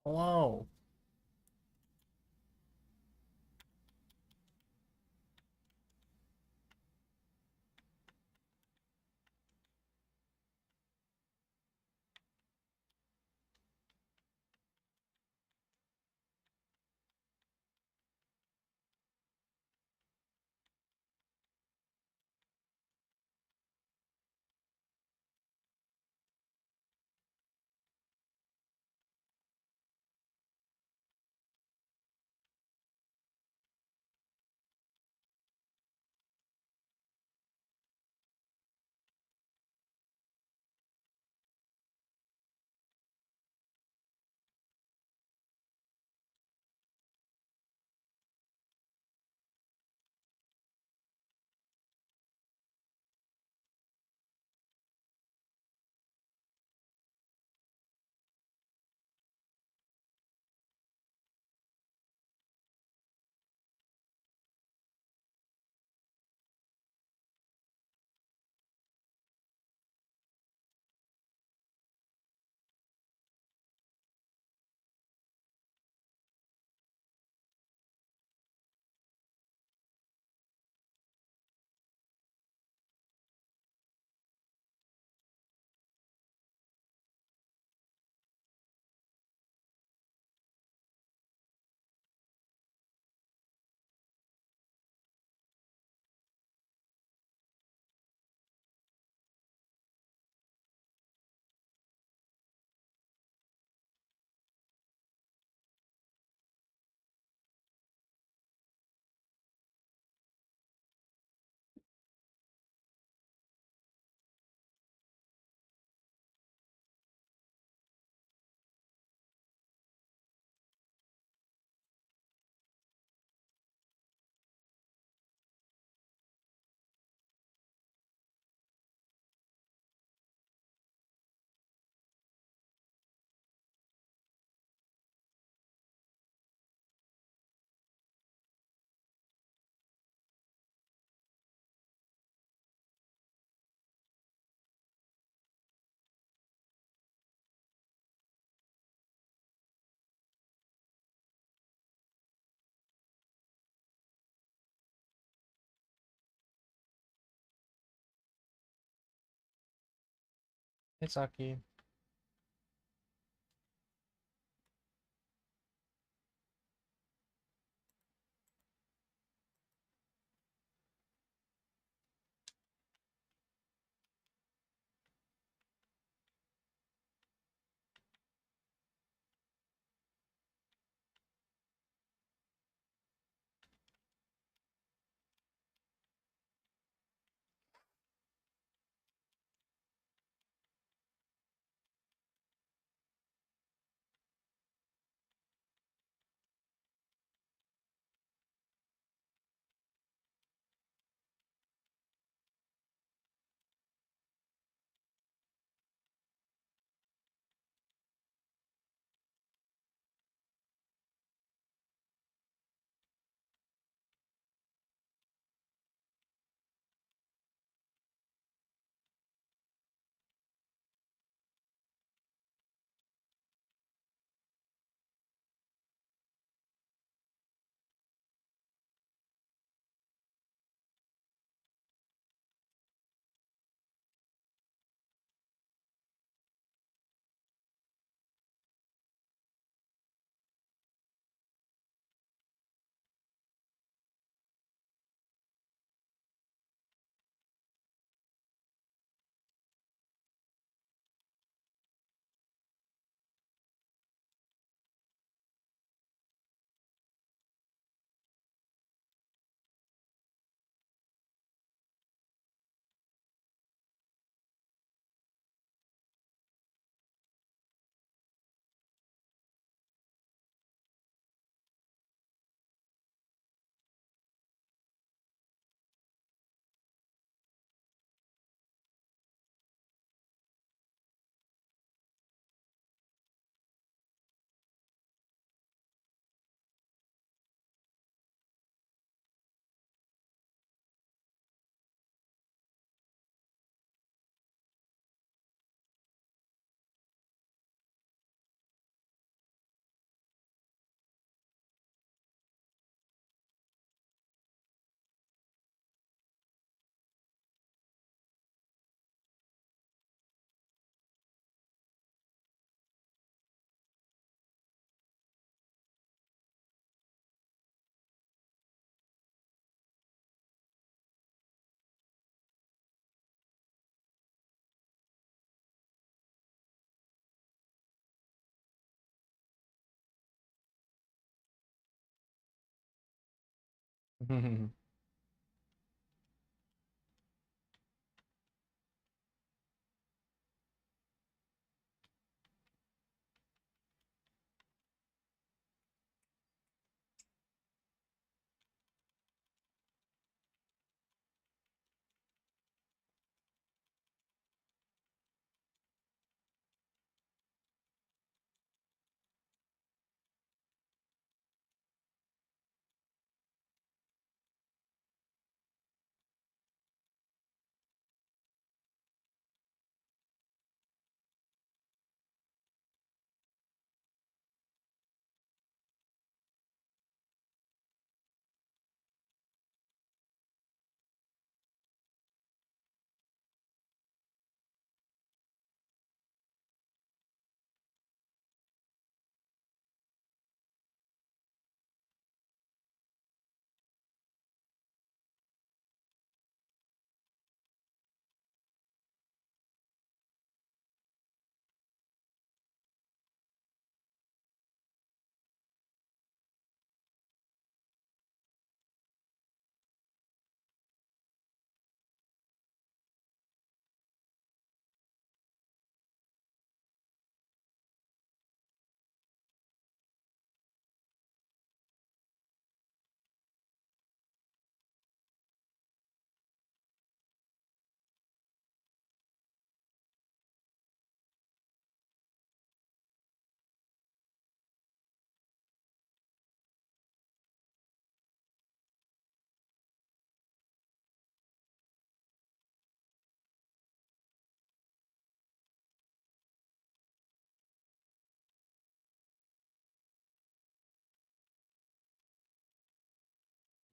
Hello. It's Aki.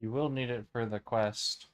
You will need it for the quest.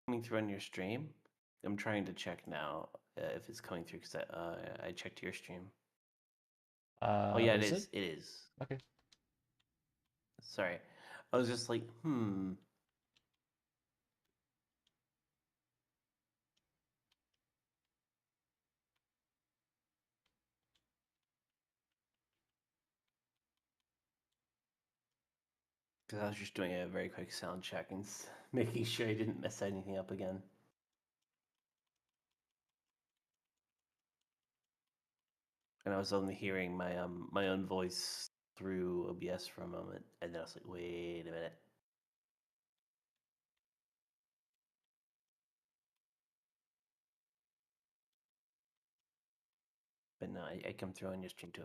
Coming through on your stream? I'm trying to check now if it's coming through because I checked your stream. Oh yeah, it Is it? is. It is. Okay. Sorry, I was just like, because I was just doing a very quick sound check and making sure I didn't mess anything up again. And I was only hearing my own voice through OBS for a moment, and then I was like, wait a minute. But no, I come through on your stream too.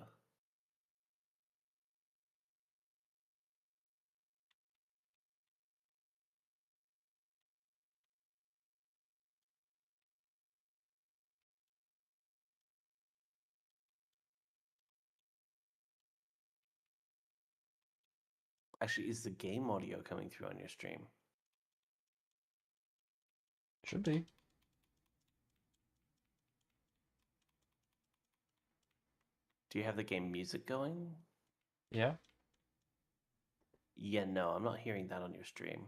Actually, is the game audio coming through on your stream? Should be. Do you have the game music going? Yeah. Yeah, no, I'm not hearing that on your stream.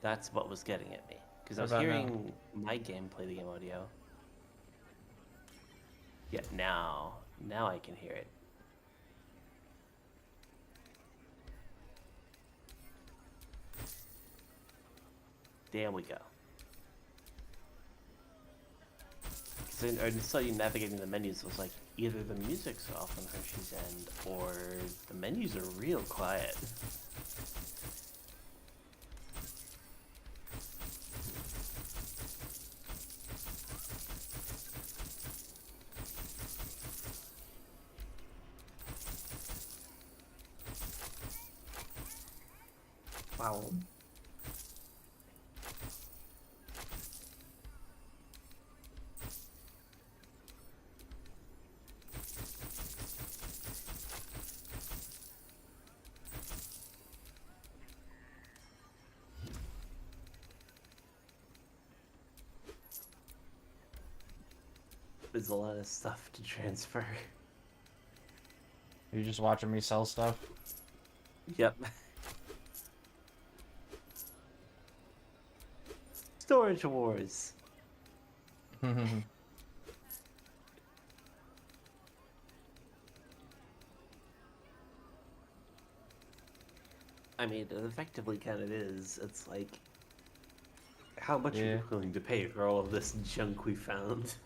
That's what was getting at me. Because I What was about now? hearing my game play the game audio. Yeah, now I can hear it. There we go. Because I saw you navigating the menus, it was like, either the music's off on Hershey's end, or the menus are real quiet. Wow. There's a lot of stuff to transfer. Are you just watching me sell stuff? Yep. Storage wars. I mean, it effectively kind of is. It's like, how much are Yeah. you willing to pay for all of this junk we found?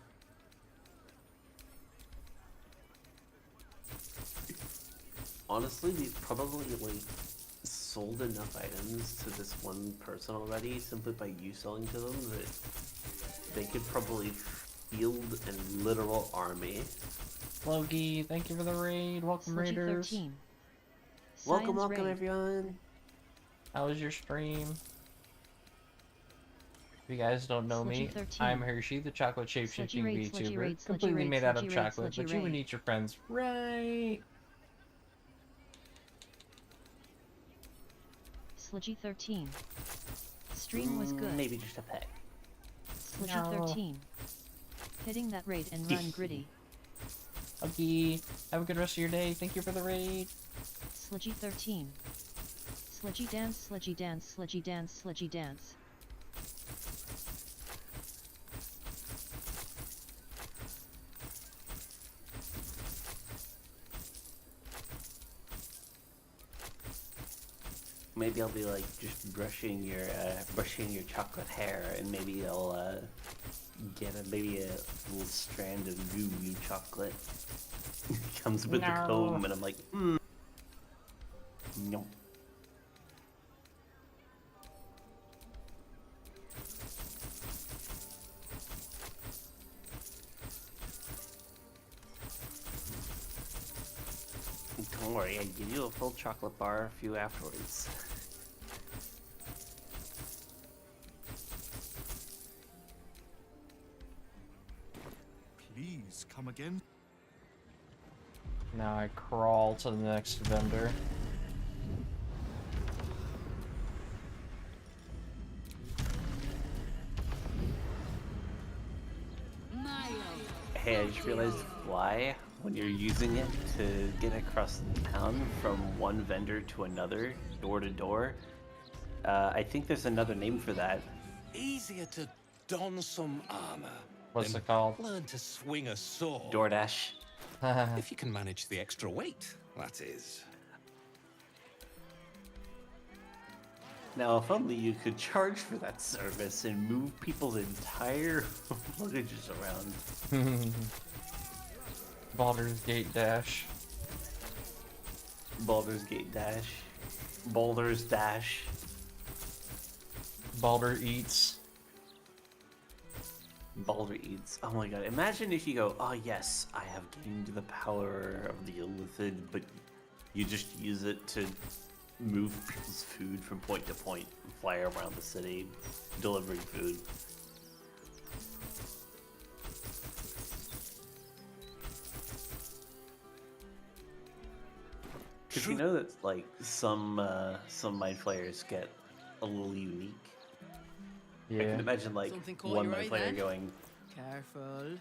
Honestly, we've probably like sold enough items to this one person already simply by you selling to them that they could probably field a literal army. Logie, thank you for the raid. Welcome, Sludgy raiders. 13. Welcome, Science welcome raid. everyone. How was your stream? If you guys don't know Sludgy me, 13. I'm Hershey, the chocolate shape-shifting Sludgy raid, sludgy VTuber, raid, sludgy completely raid, made out of sludgy raid, chocolate, sludgy but you would raid. eat your friends, right? Sludgy 13. Stream was good. Maybe just a peck. Sludgy No. 13. Hitting that raid and run gritty. Okay, have a good rest of your day. Thank you for the raid. Sludgy 13. Sludgy dance, sludgy dance, sludgy dance, sludgy dance. Maybe I'll be like just brushing your chocolate hair, and maybe I'll get maybe a little strand of goo chocolate. Comes with the No. comb, and I'm like, no. Don't worry, I give you a full chocolate bar a few afterwards. Please come again. Now I crawl to the next vendor. Hey, I just realized why, when you're using it to get across the town from one vendor to another, door to door, I think there's another name for that. Easier to don some armor. What's than it called? Learn to swing a sword. DoorDash. If you can manage the extra weight, that is. Now, if only you could charge for that service and move people's entire luggages around. Baldur's Gate Dash. Baldur's Gate Dash. Baldur's Dash. Baldur eats. Baldur eats. Oh my god. Imagine if you go, oh yes, I have gained the power of the Illithid, but you just use it to move people's food from point to point and fly around the city, delivering food. Because you know that like some mind flayers get a little unique. I Yeah. can imagine like Something caught one your mind eye flayer then? going, Careful.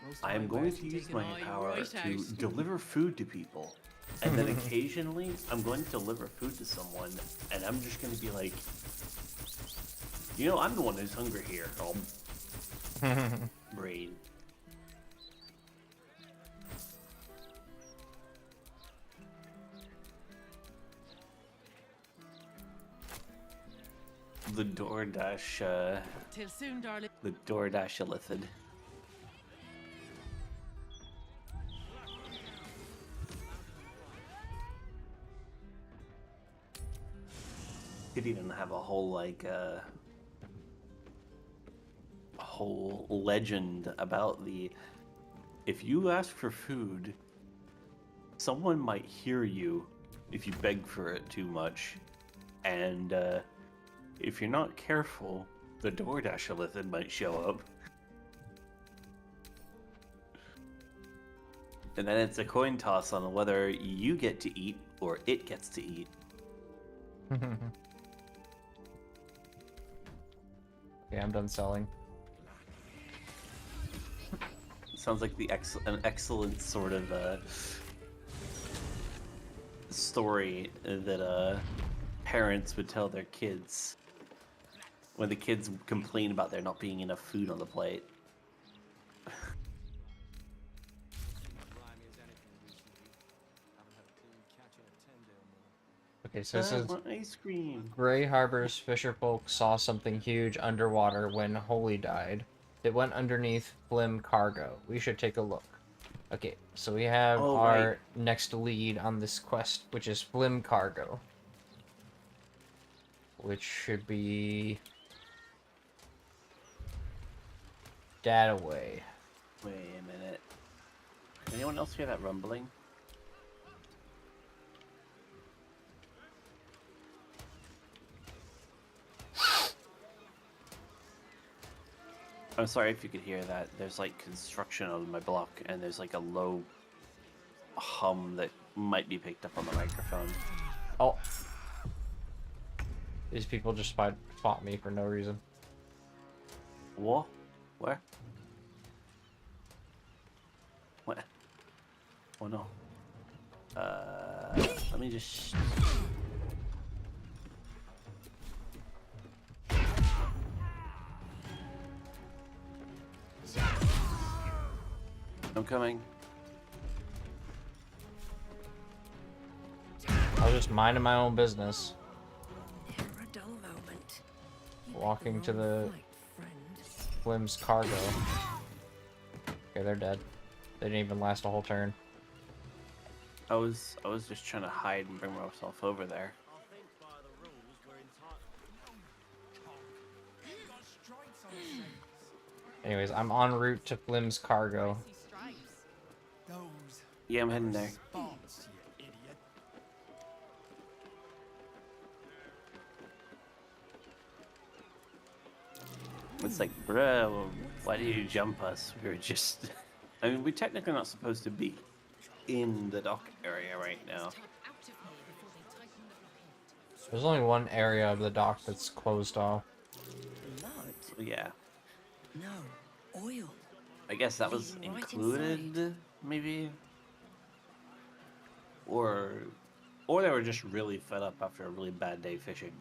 Most I am mind going wares to can use take my an eye power right to out. deliver food to people. And then occasionally I'm going to deliver food to someone and I'm just going to be like, you know, I'm the one who's hungry here. Brain. The DoorDash, Till soon, darling. the DoorDash Illithid. Could even have a whole like a whole legend about the if you ask for food, someone might hear you if you beg for it too much, and if you're not careful, the DoorDash Illithid might show up. And then it's a coin toss on whether you get to eat or it gets to eat. Okay, I'm done selling. Sounds like an excellent sort of story that parents would tell their kids when the kids complain about there not being enough food on the plate. Okay, so this is Ice cream. Grey Harbor's fisherfolk saw something huge underwater when Holy died. It went underneath Flim cargo. We should take a look. Okay, so we have our next lead on this quest, which is Flim cargo. Which should be Dataway. Wait a minute. Anyone else hear that rumbling? I'm sorry if you could hear that. There's like construction on my block, and there's like a low hum that might be picked up on the microphone. Oh. These people just fought me for no reason. What? Where? What? Oh no. Let me just... I'm coming. I was just minding my own business. Never a dull moment. Walking to the Flim's cargo. Okay, they're dead. They didn't even last a whole turn. I was just trying to hide and bring myself over there. Anyways, I'm en route to Flim's cargo. Yeah, I'm heading there. It's like, bro, why did you jump us? We were just... I mean, we're technically not supposed to be in the dock area right now. There's only one area of the dock that's closed off. Blood? Yeah. No. Oil. I guess that was Leading right included, inside. maybe? Or they were just really fed up after a really bad day fishing.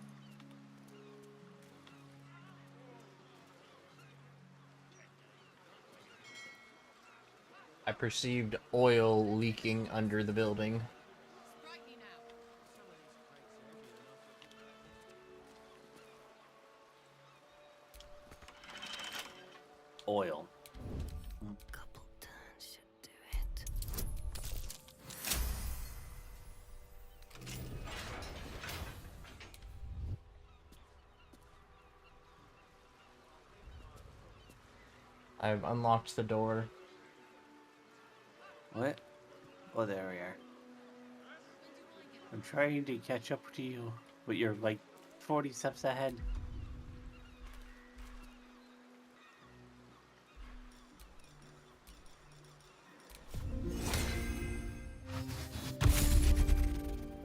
I perceived oil leaking under the building. Oil. Couple turns should do it. I've unlocked the door. What? Oh, there we are. I'm trying to catch up to you, but you're like 40 steps ahead.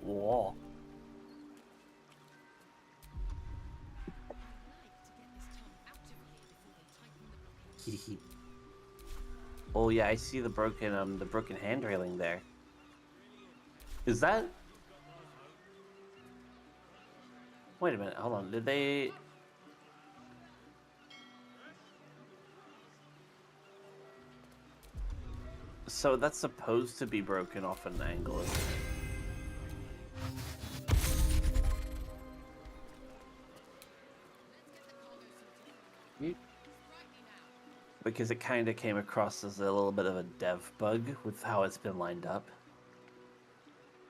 Whoa. Oh yeah, I see the broken hand railing there. Is that? Wait a minute, hold on. Did they? So that's supposed to be broken off an angle. Because it kind of came across as a little bit of a dev bug with how it's been lined up.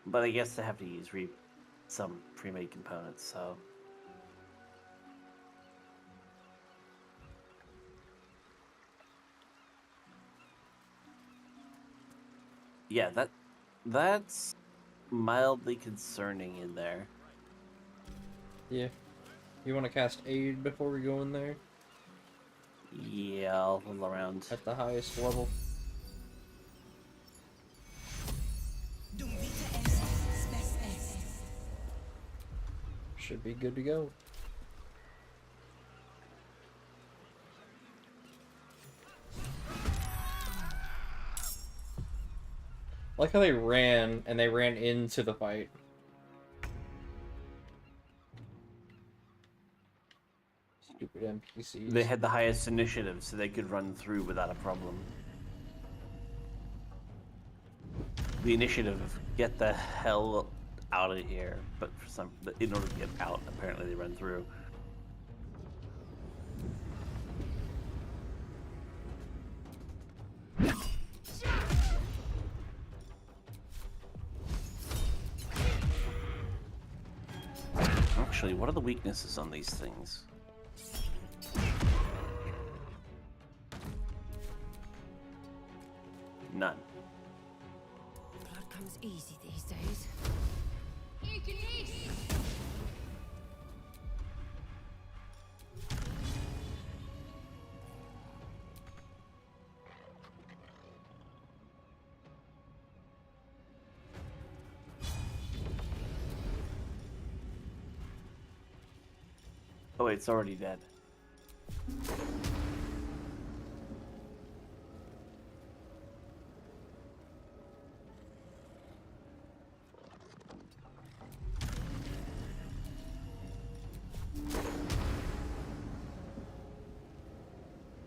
But I guess they have to use some pre-made components, so... Yeah, that's mildly concerning in there. Yeah. You want to cast Aid before we go in there? Yeah, I'll hold around. At the highest level. Should be good to go. I like how they ran, and they ran into the fight. Stupid NPCs. They had the highest initiative, so they could run through without a problem. The initiative, get the hell out of here. But in order to get out, apparently they run through. Actually, what are the weaknesses on these things? None. Blood comes easy these days. Oh, wait, it's already dead.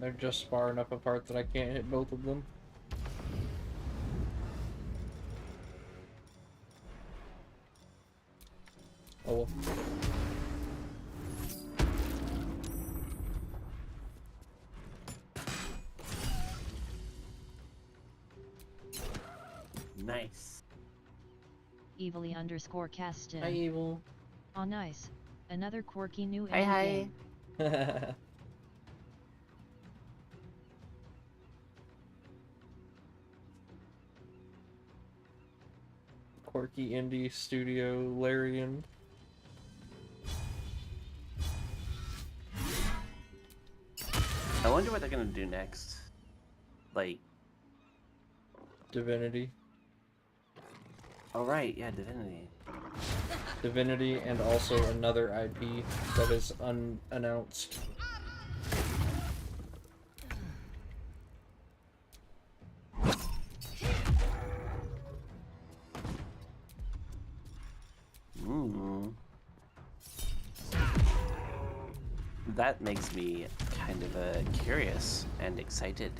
They're just far enough apart that I can't hit both of them. Oh well. Nice. Evilly underscore cast in. Hi, Evil. Oh nice. Another quirky new Hi. game. Quirky indie studio Larian. I wonder what they're gonna do next. Like... Divinity. Oh right, yeah, Divinity. Divinity and also another IP that is unannounced. That makes me kind of curious and excited.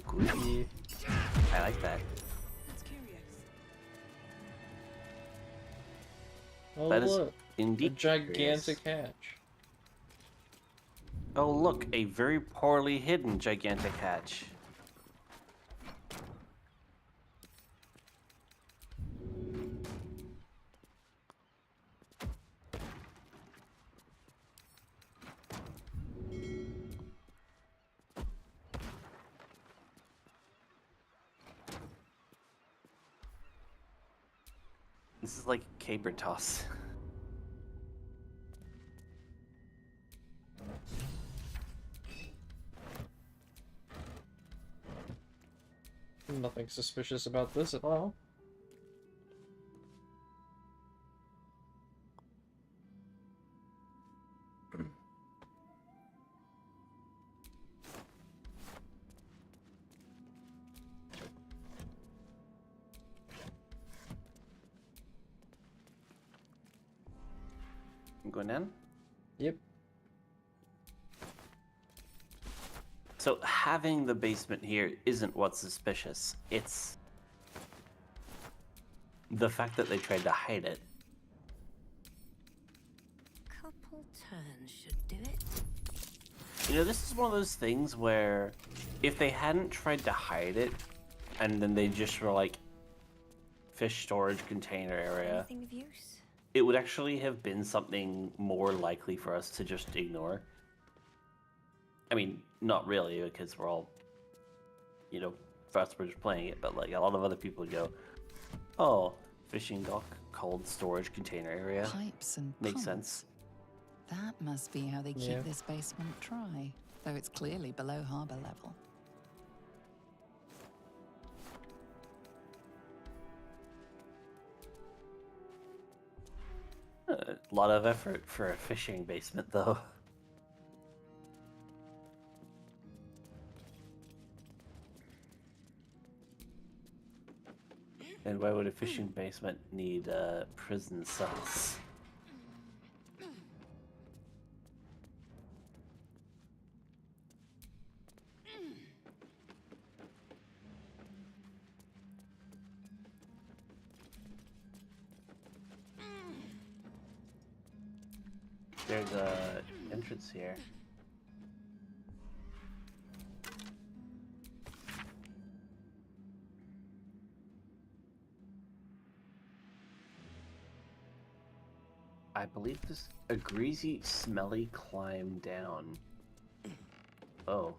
Good. Yeah. I like that. That's curious. Oh That is look, a indeed gigantic curious. hatch. Oh look, a very poorly hidden gigantic hatch. This is like caber toss. Nothing suspicious about this at all. I'm going in. Yep. So having the basement here isn't what's suspicious. It's the fact that they tried to hide it. Couple turns should do it. You know, this is one of those things where if they hadn't tried to hide it and then they just were like fish storage container area, Anything of use? it would actually have been something more likely for us to just ignore. I mean, not really, because we're all, you know, first we're just playing it, but like a lot of other people would go, oh, fishing dock, cold storage container area. Pipes and Makes pumps. sense. That must be how they keep Yeah. this basement dry, though it's clearly below harbour level. A lot of effort for a fishing basement, though. And why would a fishing basement need prison cells? There's a entrance here. I believe this a greasy, smelly climb down. Oh.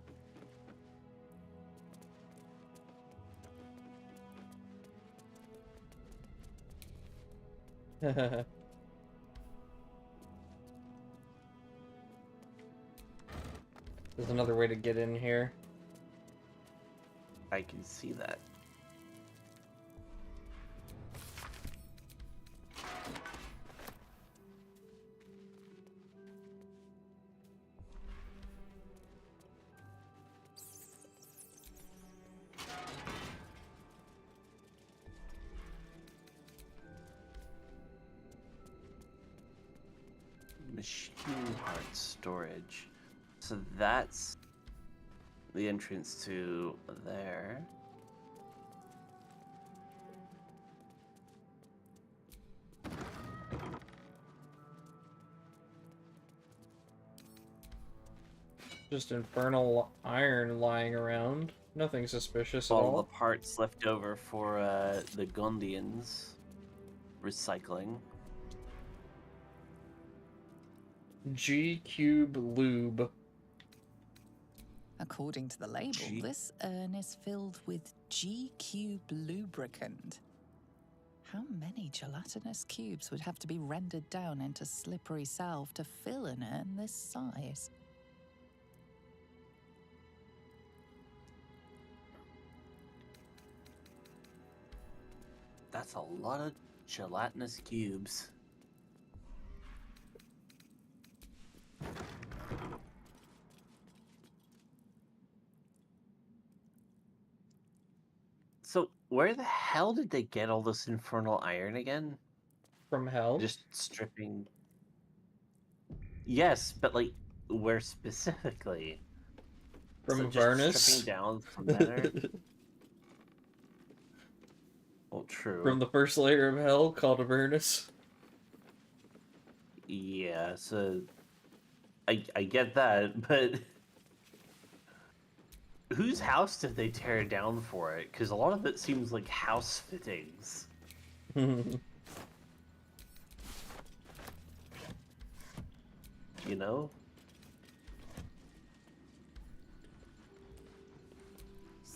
There's another way to get in here. I can see that. Machine parts storage. So that's the entrance to there. Just infernal iron lying around. Nothing suspicious at All all. the parts left over for the Gondians recycling. G-Cube Lube. According to the label, G- this urn is filled with G-cube lubricant. How many gelatinous cubes would have to be rendered down into slippery salve to fill an urn this size? That's a lot of gelatinous cubes. So, where the hell did they get all this infernal iron again? From hell? Just stripping. Yes, but like, where specifically? From So just Avernus? stripping down from there? Well, true. From the first layer of hell called Avernus? Yeah, so I get that, but whose house did they tear down for it? Because a lot of it seems like house fittings. You know?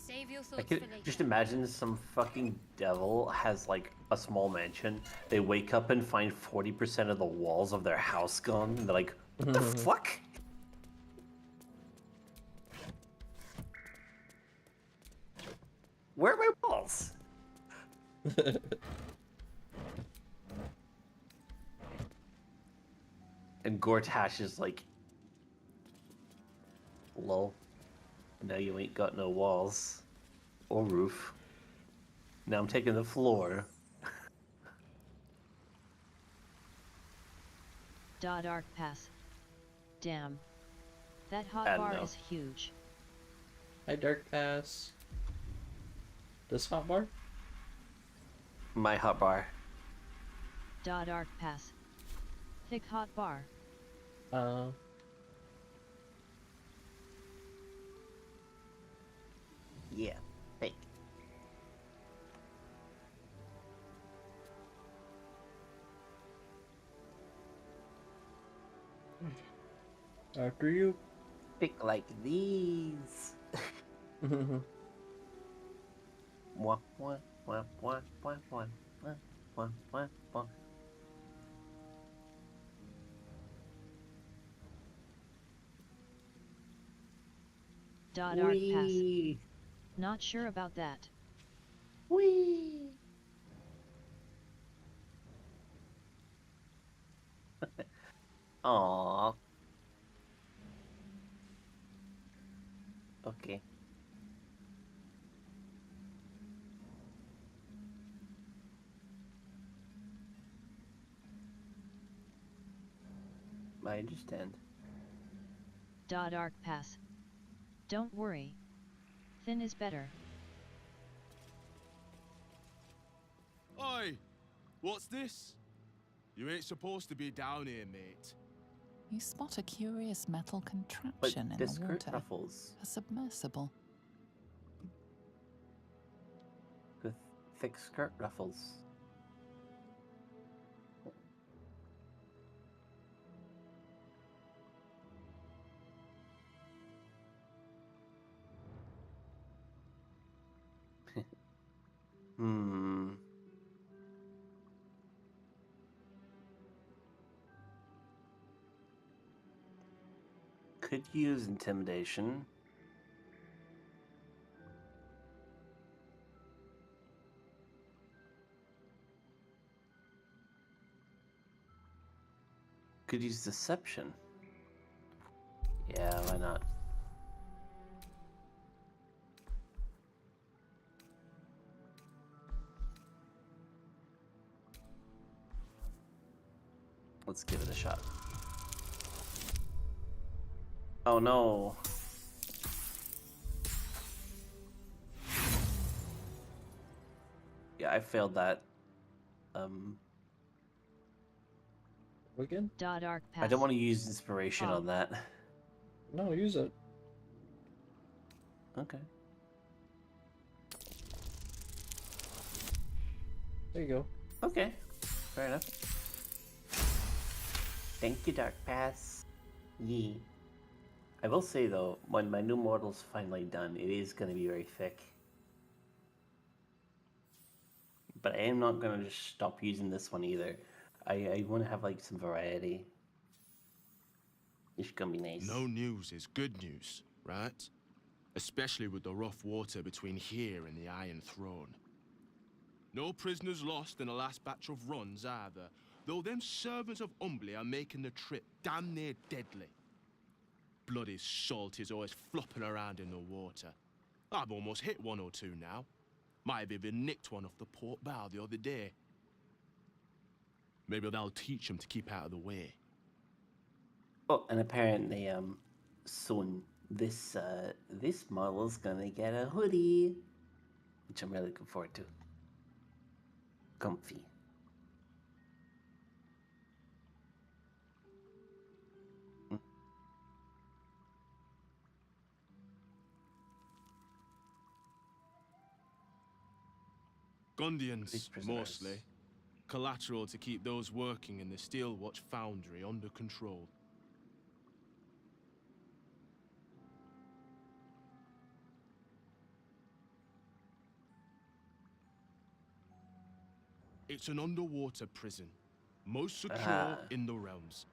Save your I thoughts could for later. just imagine some fucking devil has like a small mansion. They wake up and find 40% of the walls of their house gone. And they're like, what the fuck? Where are my walls? And Gortash is like, lol. Now you ain't got no walls. Or roof. Now I'm taking the floor. Dark pass. Damn. That I hot don't bar know. is huge. Hi, Dark Pass. This hot bar? My hot bar. Dark pass. Thick hot bar. Yeah. Hey. After you. Pick like these. Wah, wah, wah, wah, wah, wah, wah, wah, wah, wah. Dark pass. Wee. Not sure about that. Wee. Aww. Okay. I understand. Dark pass. Don't worry. Thin is better. Oi! What's this? You ain't supposed to be down here, mate. You spot a curious metal But contraption in the the skirt water. ruffles. A submersible. The thick skirt ruffles. Hmm. Could use intimidation. Could use deception. Yeah, why not? Let's give it a shot. Oh no. Yeah, I failed that. Again? Dark pass. I don't want to use inspiration on that. No, use it. Okay. There you go. Okay. Fair enough. Thank you, Dark Pass. Yee. I will say though, when my new model's finally done, it is going to be very thick. But I am not going to just stop using this one either. I want to have like some variety. It's going to be nice. No news is good news, right? Especially with the rough water between here and the Iron Throne. No prisoners lost in the last batch of runs either, though them servants of Umbly are making the trip damn near deadly. Bloody salt is always flopping around in the water. I've almost hit one or two now. Might have even nicked one off the port bow the other day. Maybe that'll teach them to keep out of the way. Oh, and apparently, soon this model's gonna get a hoodie, which I'm really looking forward to. Comfy. Gundians, prisoners. mostly. Collateral to keep those working in the Steel Watch Foundry under control. It's an underwater prison, most secure in the realms.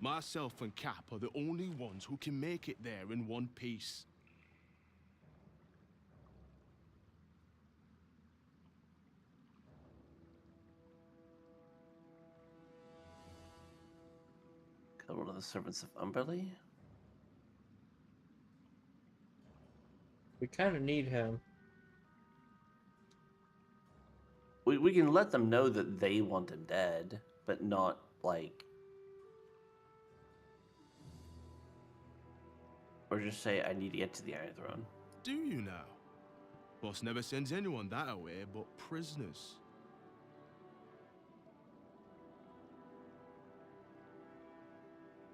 Myself and Cap are the only ones who can make it there in one piece. Kill one of the servants of Umberly? We kind of need him. We can let them know that they want him dead, but not, like... Or just say, I need to get to the Iron Throne. Do you now? Boss never sends anyone that away but prisoners.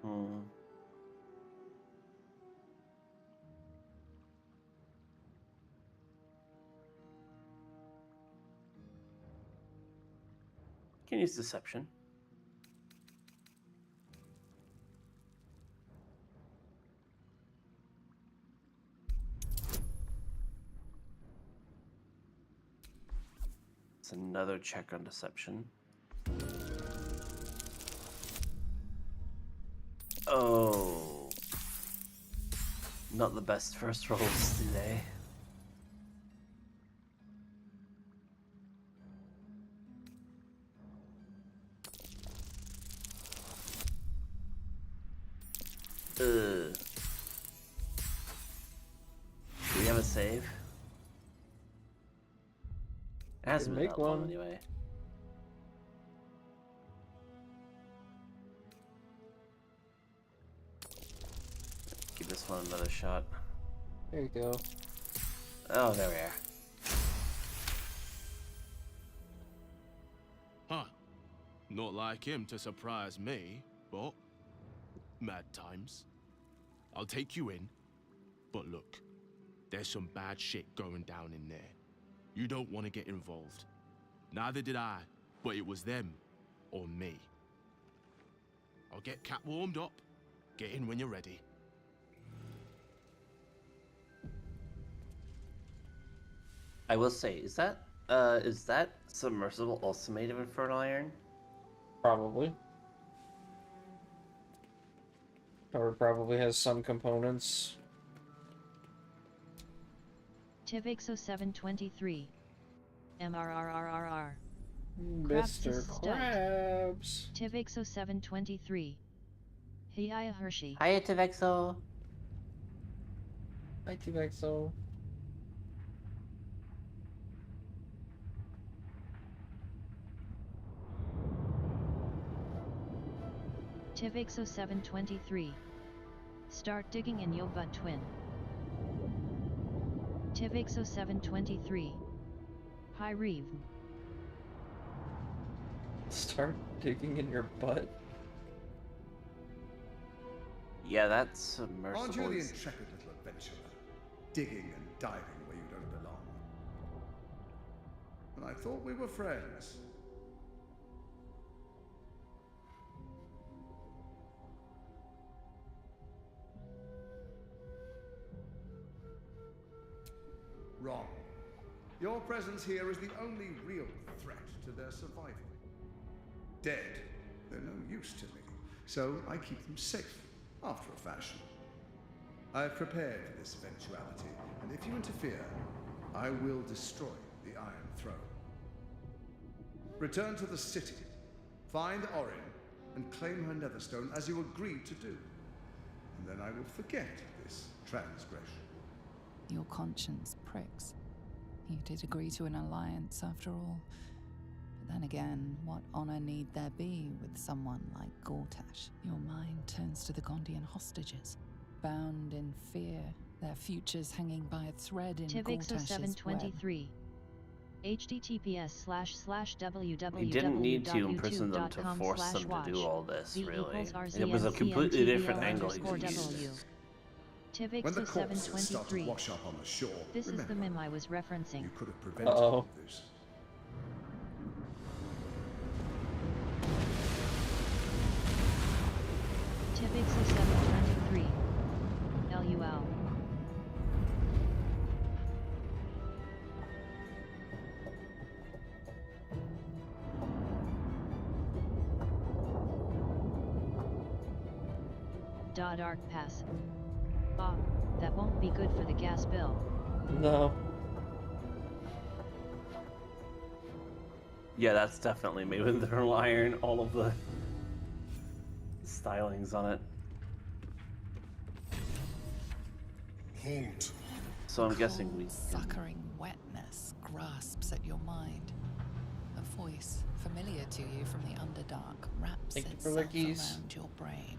Hmm. Can use deception. It's another check on deception. Oh. Not the best first rolls today. Do we have a save? It hasn't been Make that long one. anyway. Give this one another shot. There you go. Oh, there we are. Huh. Not like him to surprise me, but mad times. I'll take you in, but look, there's some bad shit going down in there. You don't want to get involved. Neither did I, but it was them or me. I'll get Cat warmed up. Get in when you're ready. I will say, is that submersible also made of infernal iron? Probably. Or it probably has some components. Tivixo 723. MRRRRR. Mr. Krabs. Tivixo 723. Hiya Hershey. Hiya, Tivexo. Hi, T-Vexo. Tivixo 723. Start digging in your butt, twin. Tivixo 723. Hi Reeve. Start digging in your butt? Yeah, that's submersible. Aren't you the intrepid little adventurer, digging and diving where you don't belong? And I thought we were friends. Wrong. Your presence here is the only real threat to their survival. Dead, they're no use to me, so I keep them safe, after a fashion. I've prepared for this eventuality, and if you interfere, I will destroy the Iron Throne. Return to the city, find Orin, and claim her Netherstone as you agreed to do. And then I will forget this transgression. Your conscience pricks. You did agree to an alliance after all. But then again, what honor need there be with someone like Gortash? Your mind turns to the Gondian hostages, bound in fear, their futures hanging by a thread in Tivixo Gortash's 723. https://www.youtube.com/y. You didn't need to imprison them to force them to do all this, really. It was a completely different angle he could use. When the Tivixo corpses start to 723. wash up on the shore, This is the remember, meme I was referencing. you could have prevented Uh-oh. all this. Tivixo 723. LUL. Arc Pass. Ah, that won't be good for the gas bill. No. Yeah, that's definitely made with their iron. All of the stylings on it. Halt. So I'm guessing we. Cold, suckering wetness grasps at your mind. A voice familiar to you from the Underdark wraps Thank you for itself lickies. around your brain.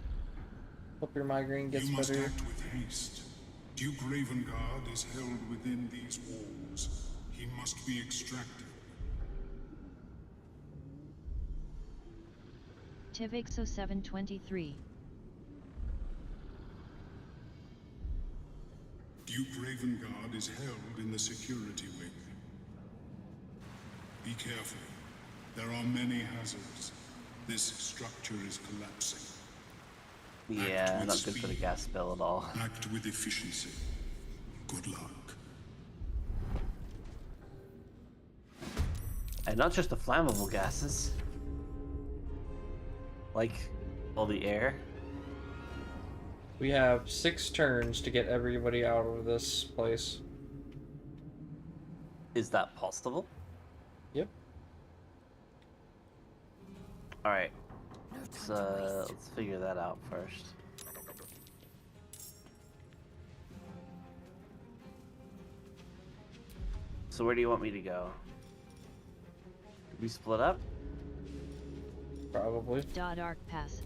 Hope your migraine gets You must better. act with haste. Duke Ravengard is held within these walls. He must be extracted. Tivixo 723. Duke Ravengard is held in the security wing. Be careful. There are many hazards. This structure is collapsing. Yeah, with not good for the speed. gas bill at all. Act with efficiency. Good luck. And not just the flammable gases. Like all the air. We have 6 turns to get everybody out of this place. Is that possible? Yep. Alright. No Let's, time to waste. let's figure that out first. So where do you want me to go? Did we split up? Probably. Arc Pass.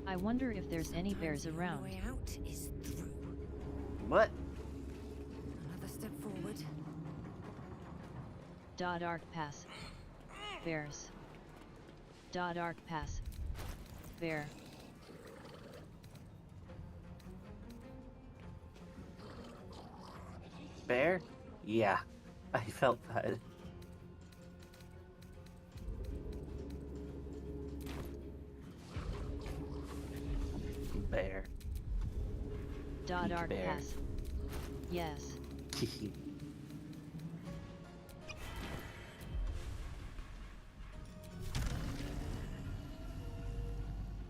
I wonder if there's any bears Sometimes the only around. way out is through. What? Another step forward. Arc Pass. Bears. Arc Pass. Bear. Bear? Yeah, I felt that. Bear. Arc bear. Pass. Yes.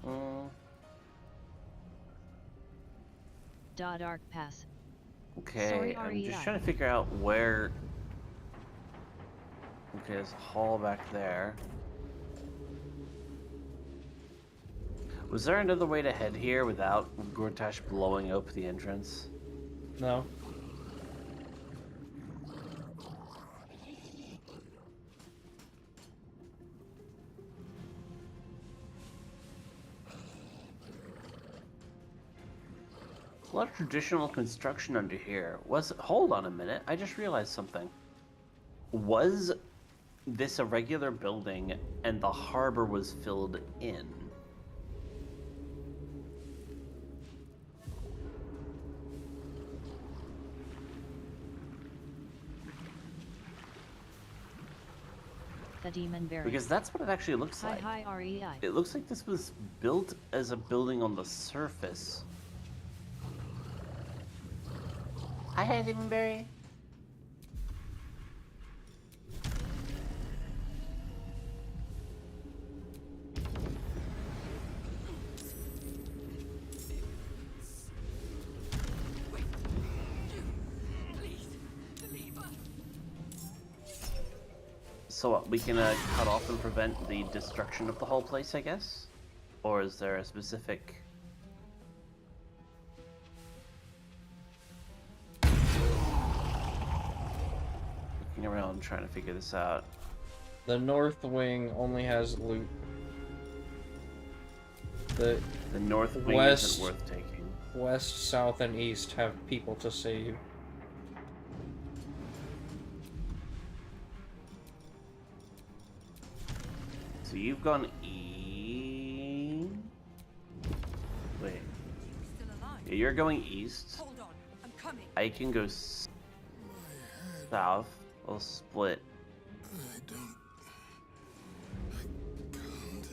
Mm, Arc Pass. okay, Sorry, I'm just REI. trying to figure out where. Okay, there's a hall back there. Was there another way to head here without Gortash blowing up the entrance? No. A lot of traditional construction under here. Hold on a minute, I just realized something. Was this a regular building and the harbor was filled in? The Demon Bear. Because that's what it actually looks like. Hi REI. It looks like this was built as a building on the surface. Hi, Demon. So what, we can cut off and prevent the destruction of the whole place, I guess? Or is there a specific... Looking around trying to figure this out. The north wing only has loot. The The north wing West. isn't worth taking. west, south, and east have people to save. So you've gone east... Wait. Still alive. Yeah, you're going east. Hold on, I'm coming. I can go south. We'll split. I don't. I can't.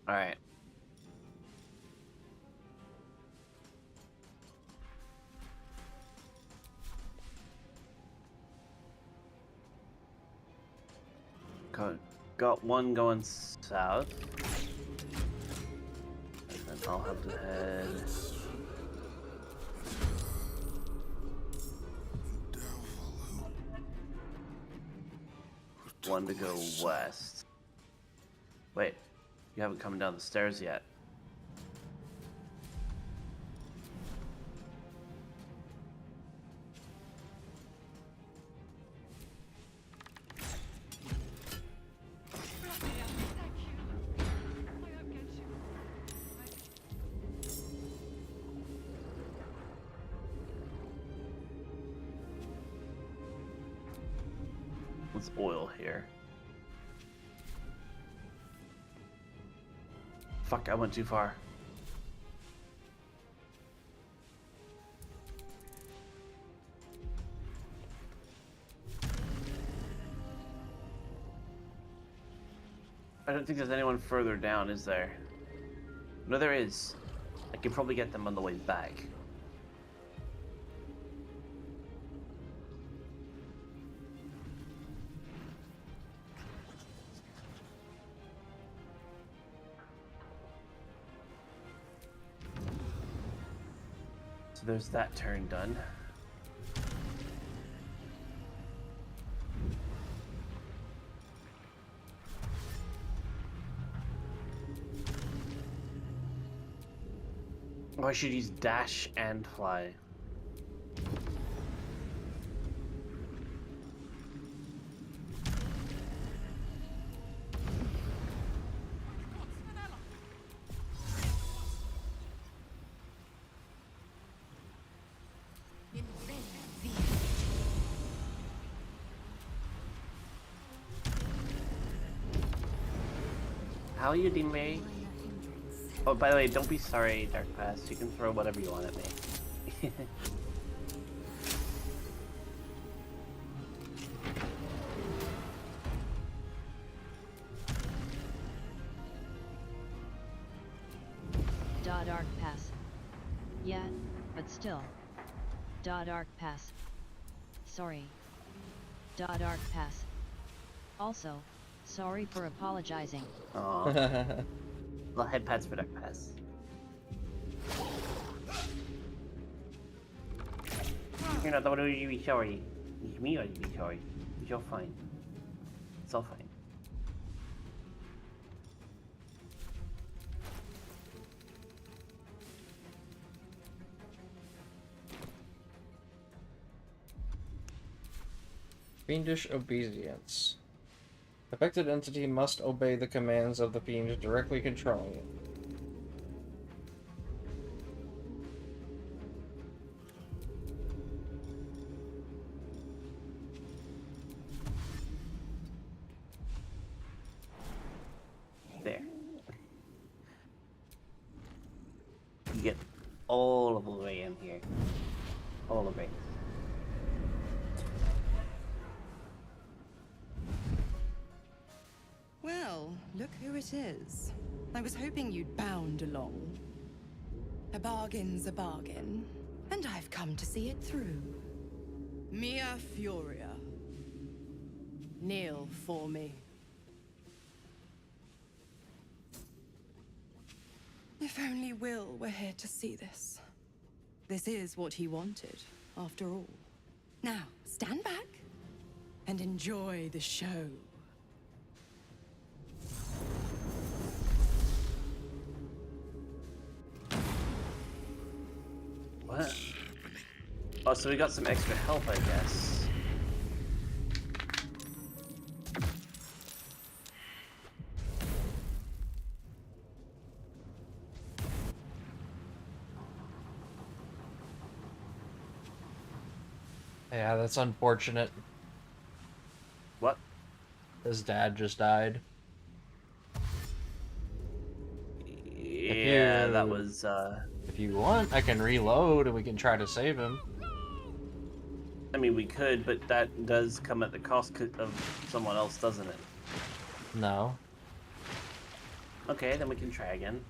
Alright. Got one going south. And then I'll have to head... One to go west. Wait, you haven't come down the stairs yet. Let's oil here. Fuck, I went too far. I don't think there's anyone further down, is there? No, there is. I can probably get them on the way back. So there's that turn done. Oh, I should use dash and fly. How are you, Dimei? Oh, by the way, don't be sorry, Dark Pass. You can throw whatever you want at me. Dark Pass. Yeah, but still. Dark Pass. Sorry. Dark Pass. Also, sorry for apologizing. Aww. Well, head pads for Dark Pass. You're not the one who you be sorry. It's me or you be sorry. It's all fine. It's all fine. Fiendish obedience. Affected entity must obey the commands of the fiend directly controlling it. There. You get all of the way in here. All of it. Well, look who it is. I was hoping you'd bound along. A bargain's a bargain, and I've come to see it through. Mia Furia. Kneel for me. If only Will were here to see this. This is what he wanted, after all. Now, stand back and enjoy the show. What? Oh, so we got some extra help, I guess. Yeah, that's unfortunate. What? His dad just died. Yeah, that was, If you want, I can reload and we can try to save him. I mean, we could, but that does come at the cost of someone else, doesn't it? No. Okay, then we can try again.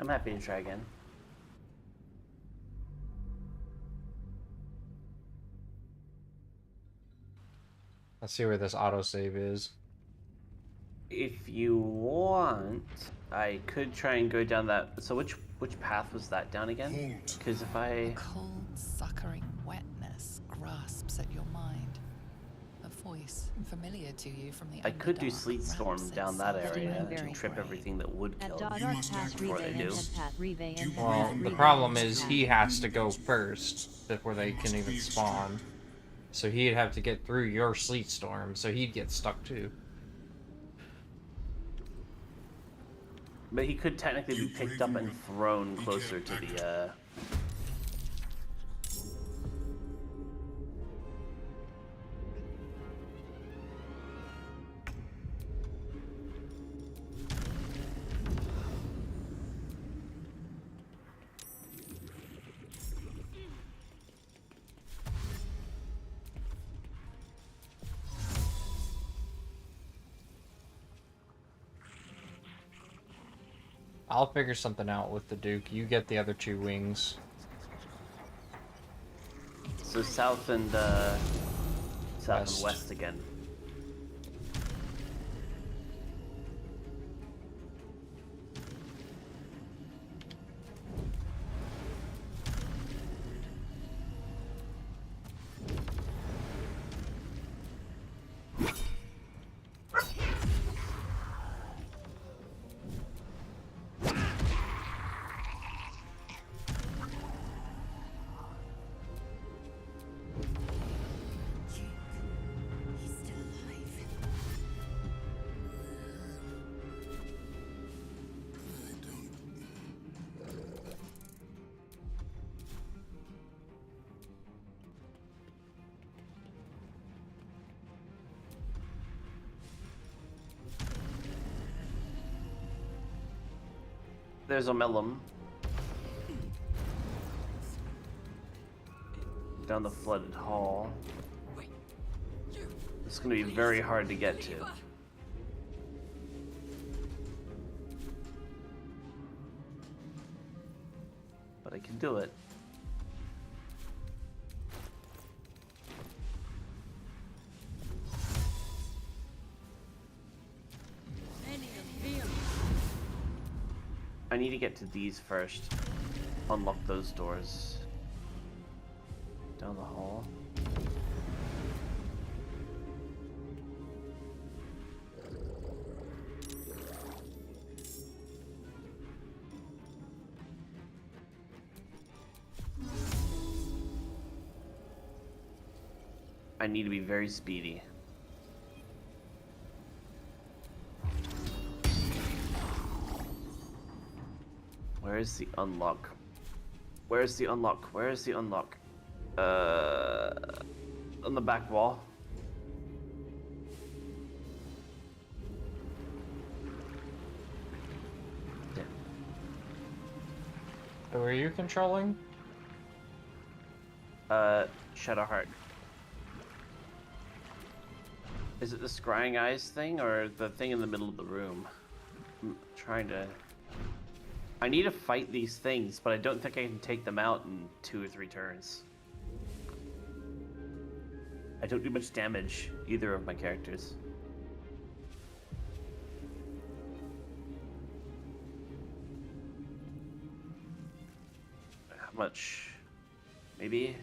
I'm happy to try again. Let's see where this autosave is. If you want, I could try and go down that. So which path was that down again? Because if A I cold, suckering wetness grasps at your mind. A voice familiar to you from the I could do Underdark Sleet Storm wraps down that itself area around to your trip brain. everything that would At kill Dark Pass before they do. Well, the problem is he has to go first before they can even spawn. So he'd have to get through your Sleet Storm, so he'd get stuck too. But he could technically be picked up and thrown closer to the I'll figure something out with the Duke. You get the other 2 wings. So south and west again. There's a melon. Down the flooded hall. It's gonna be very hard to get to. But I can do it. I need to get to these first. Unlock those doors. Down the hall. I need to be very speedy. Where's the unlock? Where's the unlock? Where's the unlock? On the back wall. Yeah. Who are you controlling? Shadowheart. Is it the scrying eyes thing or the thing in the middle of the room? I'm trying to... I need to fight these things, but I don't think I can take them out in 2 or 3 turns. I don't do much damage, either of my characters. How much? Maybe?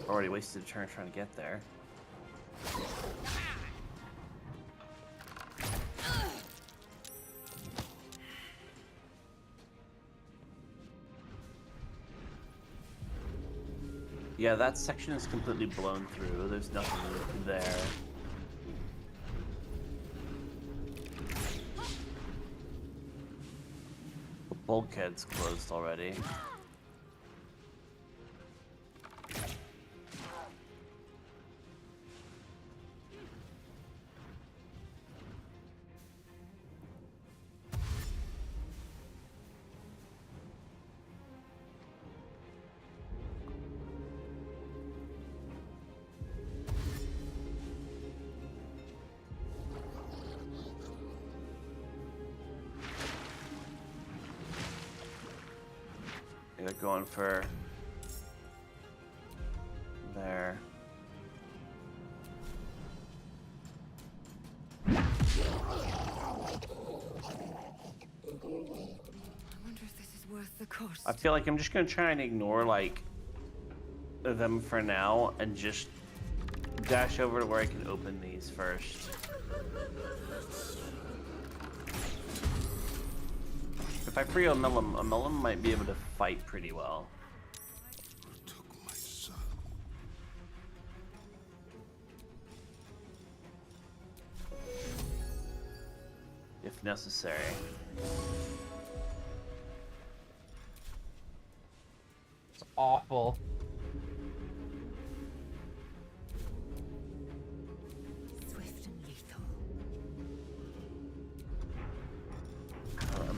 Already wasted a turn trying to get there. Yeah, that section is completely blown through. There's nothing there. The bulkhead's closed already. Going for there. worth the cost. I feel like I'm just gonna try and ignore like them for now and just dash over to where I can open these first. If I free a Mellum might be able to fight pretty well. Took my son. If necessary. It's awful. Swift and lethal.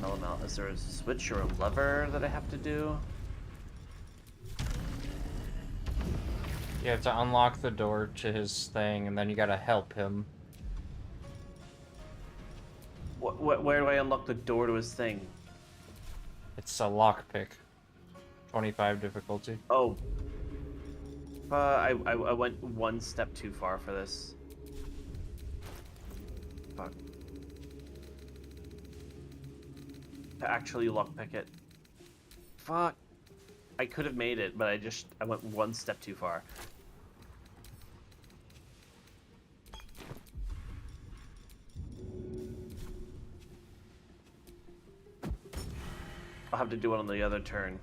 Mellum out. Is there a switch or a lever that I have to do? You have to unlock the door to his thing, and then you gotta help him. Where do I unlock the door to his thing? It's a lockpick. 25 difficulty. Oh. I went one step too far for this. Fuck. To actually lockpick it. Fuck. I could have made it, but I went one step too far. I'll have to do it on the other turn.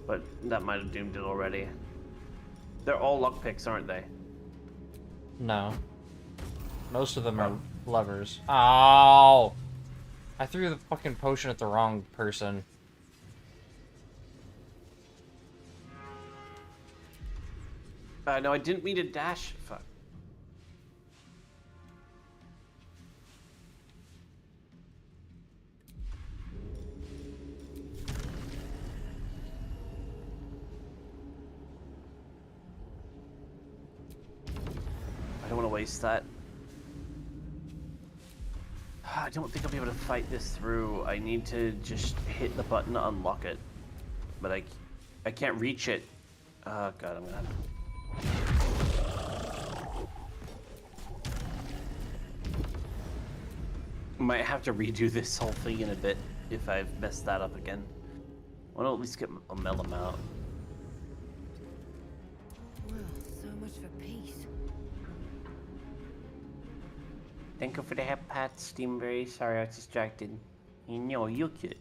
But that might have doomed it already. They're all lockpicks, aren't they? No. Most of them are levers. Ow! I threw the fucking potion at the wrong person. No, I didn't mean to dash. Fuck. I don't want to waste that. I don't think I'll be able to fight this through. I need to just hit the button to unlock it. But I can't reach it. Oh god, I'm gonna have to... Might have to redo this whole thing in a bit if I've messed that up again. I want to at least get a Mellum out. Well, so much for peace. Thank you for the help, Pat. Steam, very sorry I was distracted. You know, you're cute.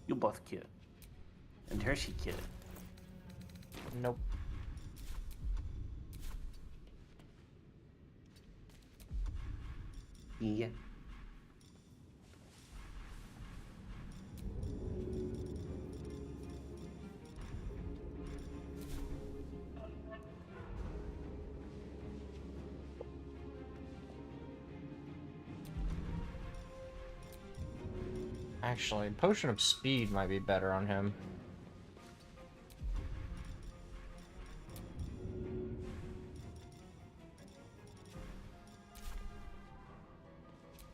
You're both cute. And Hershey cute. Nope. Yeah. Actually, Potion of Speed might be better on him.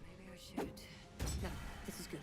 Maybe I should. No, this is good.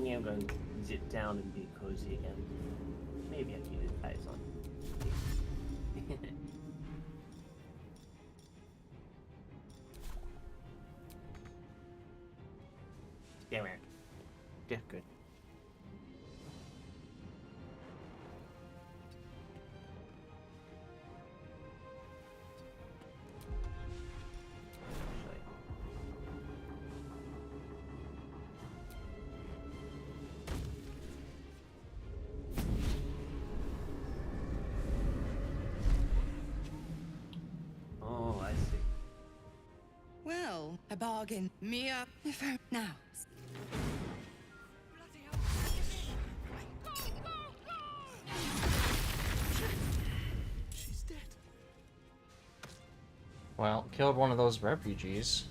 Yeah, I'm gonna zip down and be cozy again. Maybe I can use eyes on. Damn it. Yeah, good. Oh, I see. Well, a bargain. Mia, if I... Now. She's dead. Well, killed one of those refugees.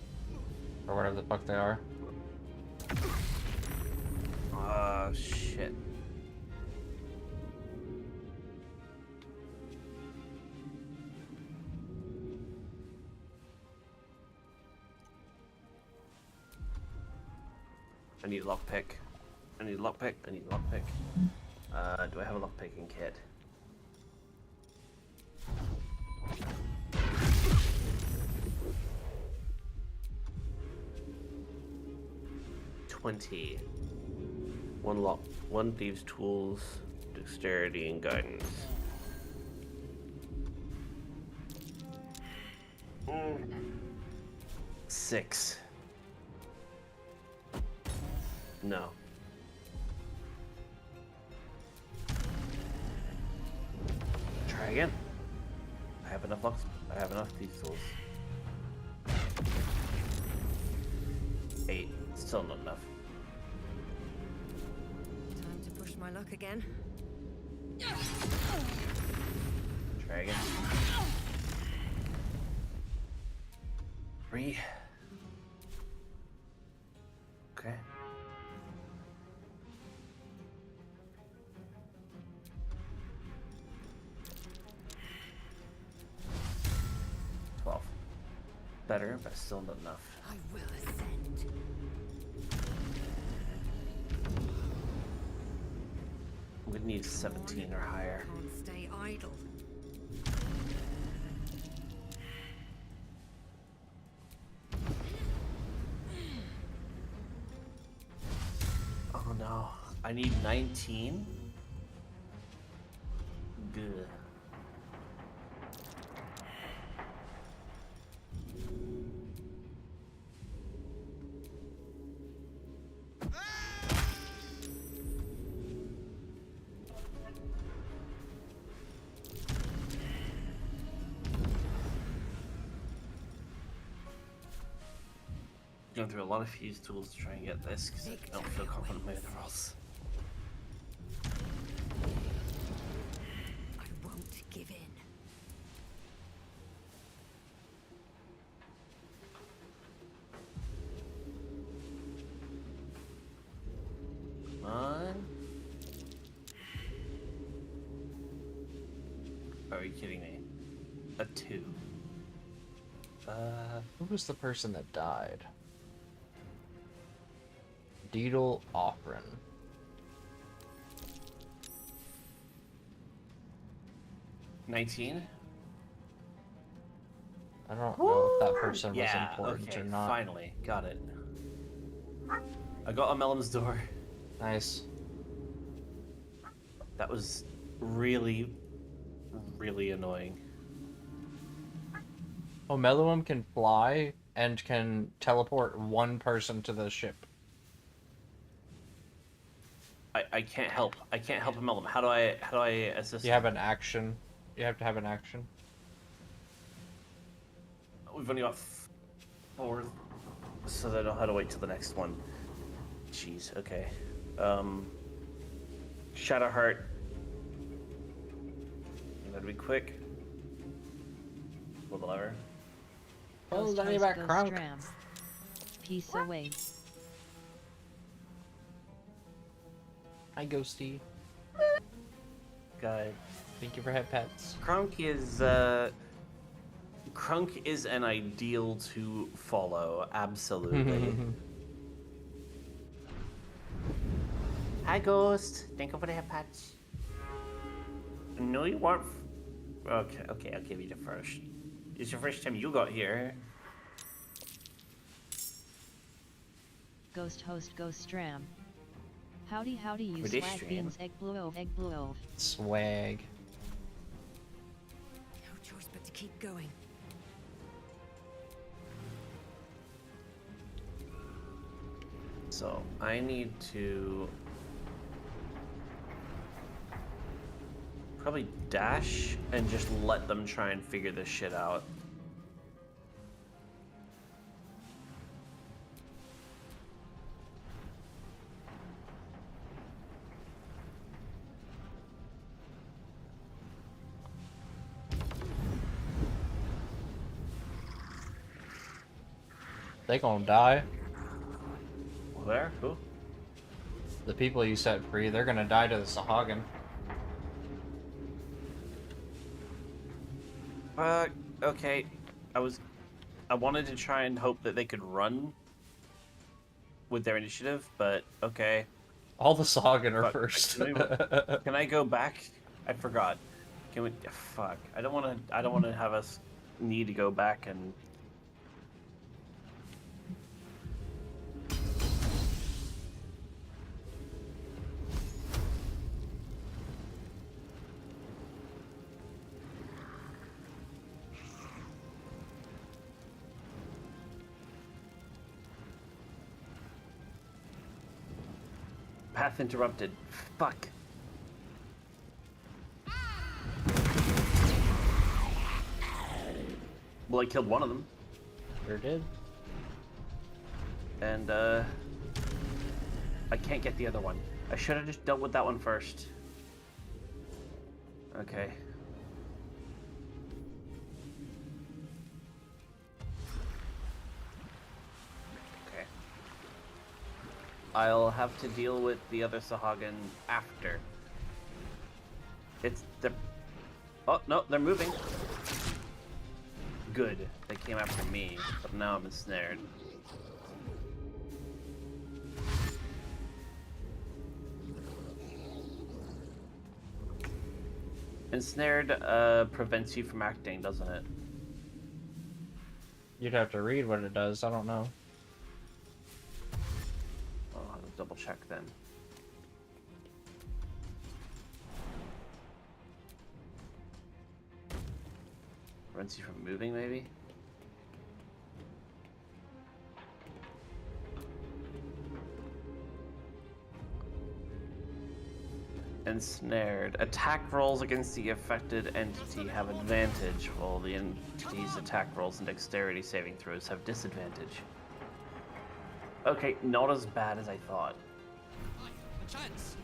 Or whatever the fuck they are. Shit. I need a lockpick. I need a lockpick. I need a lockpick. Do I have a lockpicking kit? One lock, one thieves' tools, dexterity, and guidance. 6. No. Try again. I have enough locks. I have enough thieves' tools. 8. Still not enough. Time to push my luck again. Try again. 3. Okay. Better, but still not enough. I will ascend. We need 17 or higher. Can't stay idle. Oh no, I need 19. Good. Going through a lot of fuse tools to try and get this because I don't feel confident with the rolls. I won't give in. Come on. Are you kidding me? A 2. Who was the person that died? Deedle Offren. $19? I don't know if that person was important okay, or not. Finally, got it. I got a Mellum's door. Nice. That was really, really annoying. Oh, Mellum can fly and can teleport one person to the ship. I can't help. I can't help a Mellum. How do I assist? You have an action. You have to have an action. We've only got 4, so I don't know how to wait till the next one. Jeez. Okay. Shadowheart. That'd be quick. Pull the lever. Oh, Ghost Danny host back goes crunk. dram. Peace away. Hi, Ghosty. Guy. Thank you for head pets. Crunk is an ideal to follow. Absolutely. Hi, Ghost. Thank you for the head pets. No, you weren't. Okay, I'll give you the first. It's your first time you got here. Ghost host ghost dram. Howdy you With this swag stream. beans egg blue ove. Swag. No choice but to keep going. So I need to probably dash and just let them try and figure this shit out. They gonna die. Where? Who? The people you set free, they're gonna die to the Sahagin. Okay. I wanted to try and hope that they could run with their initiative, but okay. All the Sahagin are Fuck, first. Can I go back? I forgot. Can we? Fuck. I don't want to have us need to go back and. Path interrupted. Fuck. Well, I killed one of them. Sure did. And, I can't get the other one. I should have just dealt with that one first. Okay. Okay. I'll have to deal with the other Sahagin after. Oh, no, they're moving. Good. They came after me, but now I'm ensnared. Ensnared prevents you from acting, doesn't it? You'd have to read what it does. I don't know. I'll have to double check then. Prevents you from moving, maybe? Ensnared. Attack rolls against the affected entity have advantage, while the entity's attack rolls and dexterity saving throws have disadvantage. Okay, not as bad as I thought.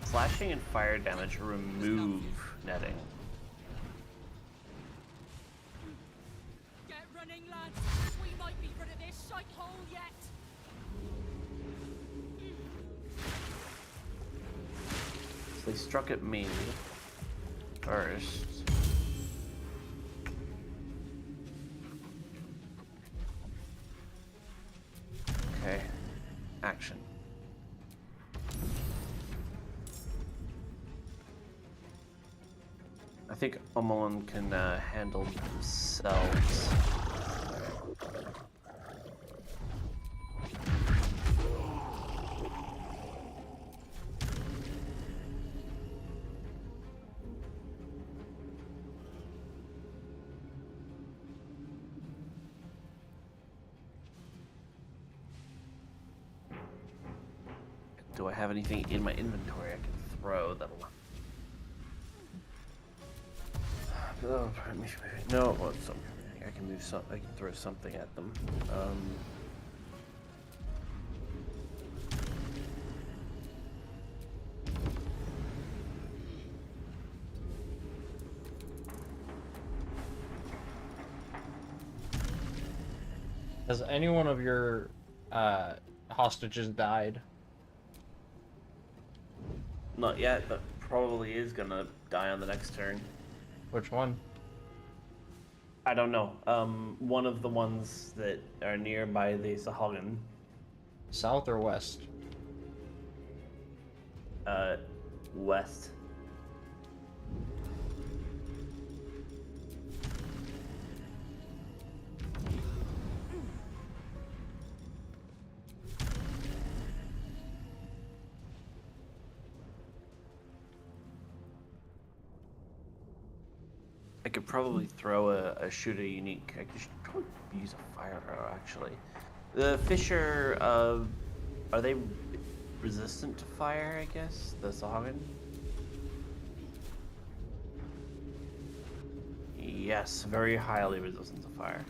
Slashing and fire damage remove netting. Get running, lads. We might be rid of this shite hole yet. They struck at me first. Okay. Action. I think Omelon can handle themselves. Do I have anything in my inventory I can throw that'll... Oh, no, well, I can move some. I can throw something at them. Has any one of your hostages died? Not yet, but probably is gonna die on the next turn. Which one? I don't know. One of the ones that are nearby the Sahagin. South or west? West. I could probably throw a shooter unique. I could probably use a fire arrow, actually. The fish are they resistant to fire, I guess? The Sahagin? Yes, very highly resistant to fire.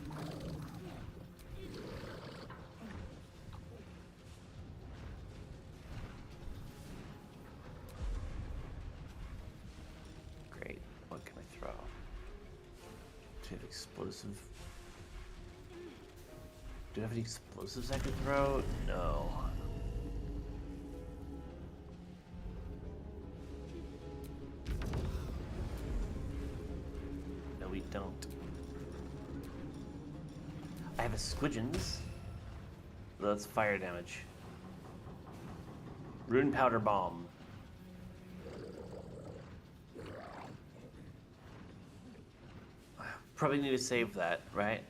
Great. What can I throw? Explosive. Do I have any explosives I could throw? No. No, we don't. I have a squidgens. That's fire damage. Rune powder bomb. Probably need to save that, right?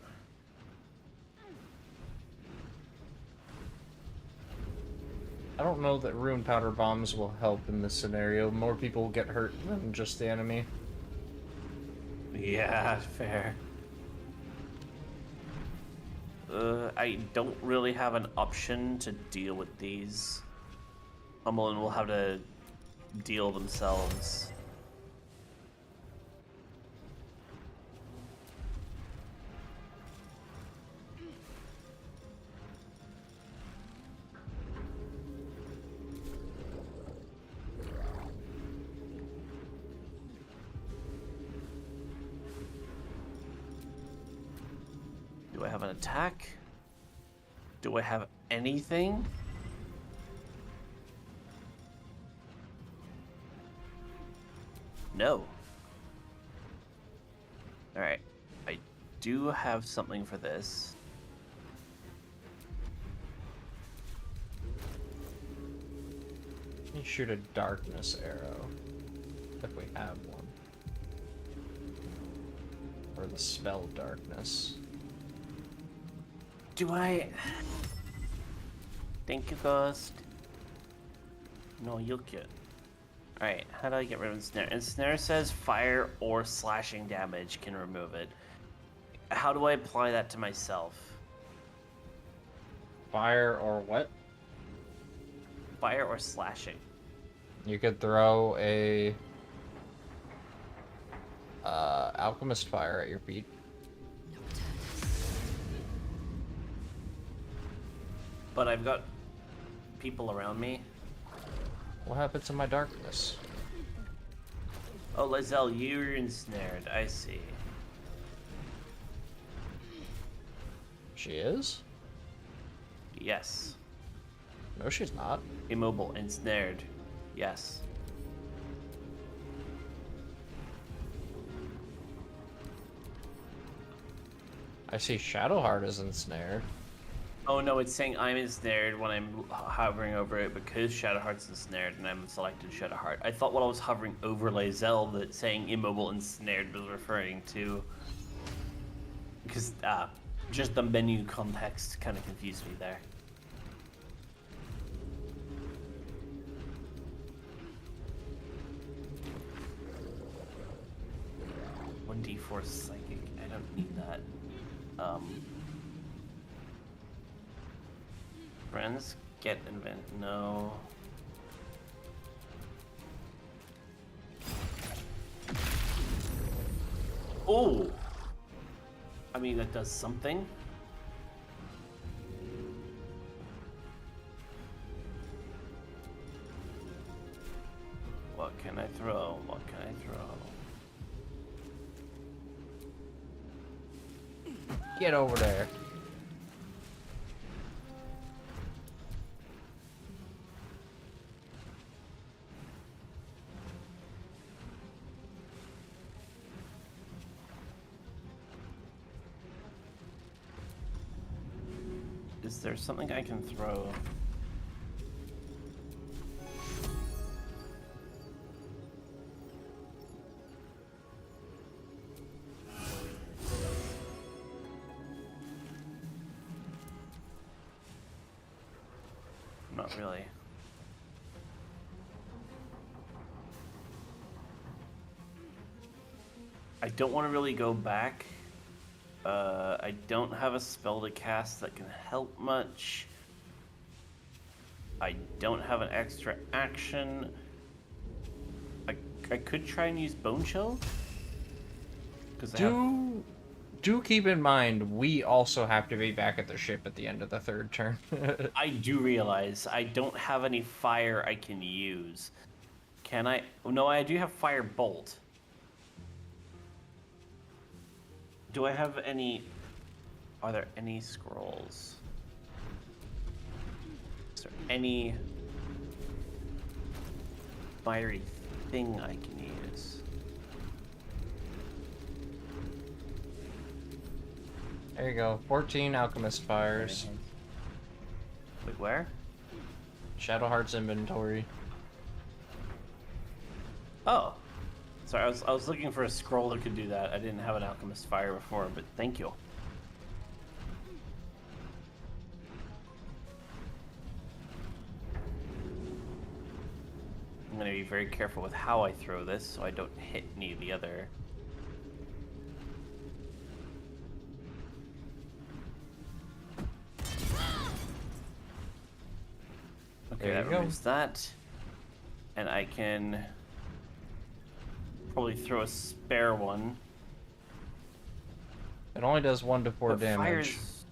I don't know that rune powder bombs will help in this scenario. More people will get hurt than just the enemy. Yeah, fair. I don't really have an option to deal with these. Hummelin will have to deal themselves. Do I have an attack? Do I have anything? No. Alright. I do have something for this. Let me shoot a darkness arrow. If we have one. Or the spell darkness. Do I... Thank you, Ghost. No, you'll get. Alright, how do I get rid of Ensnare? Ensnare says fire or slashing damage can remove it. How do I apply that to myself? Fire or what? Fire or slashing? You could throw a alchemist fire at your feet. But I've got people around me. What happened to my darkness? Oh, Lizelle, you're ensnared. I see. She is? Yes. No, she's not. Immobile, ensnared. Yes. I see Shadowheart is ensnared. Oh no, it's saying I'm ensnared when I'm hovering over it because Shadowheart's ensnared and I'm selected Shadowheart. I thought while I was hovering over Lizelle that saying immobile ensnared was referring to... Because, just the menu context kind of confused me there. One D4 psychic. I don't need that. Friends get invent. No. Oh. I mean, that does something. What can I throw? What can I throw? Get over there. Is there something I can throw? Not really. I don't want to really go back. I don't have a spell to cast that can help much. I don't have an extra action. I could try and use Bone Chill. Do keep in mind, we also have to be back at the ship at the end of the third turn. I do realize I don't have any fire I can use. Can I? No, I do have Fire Bolt. Do I have any Are there any scrolls? Is there any fiery thing I can use? There you go. 14 alchemist fires. Wait, where? Shadowheart's inventory. Oh. Sorry, I was looking for a scroll that could do that. I didn't have an alchemist fire before, but thank you. I'm gonna be very careful with how I throw this so I don't hit any of the other. Okay, that removes that. And I can probably throw a spare one. It only does 1 to 4 But damage. fire's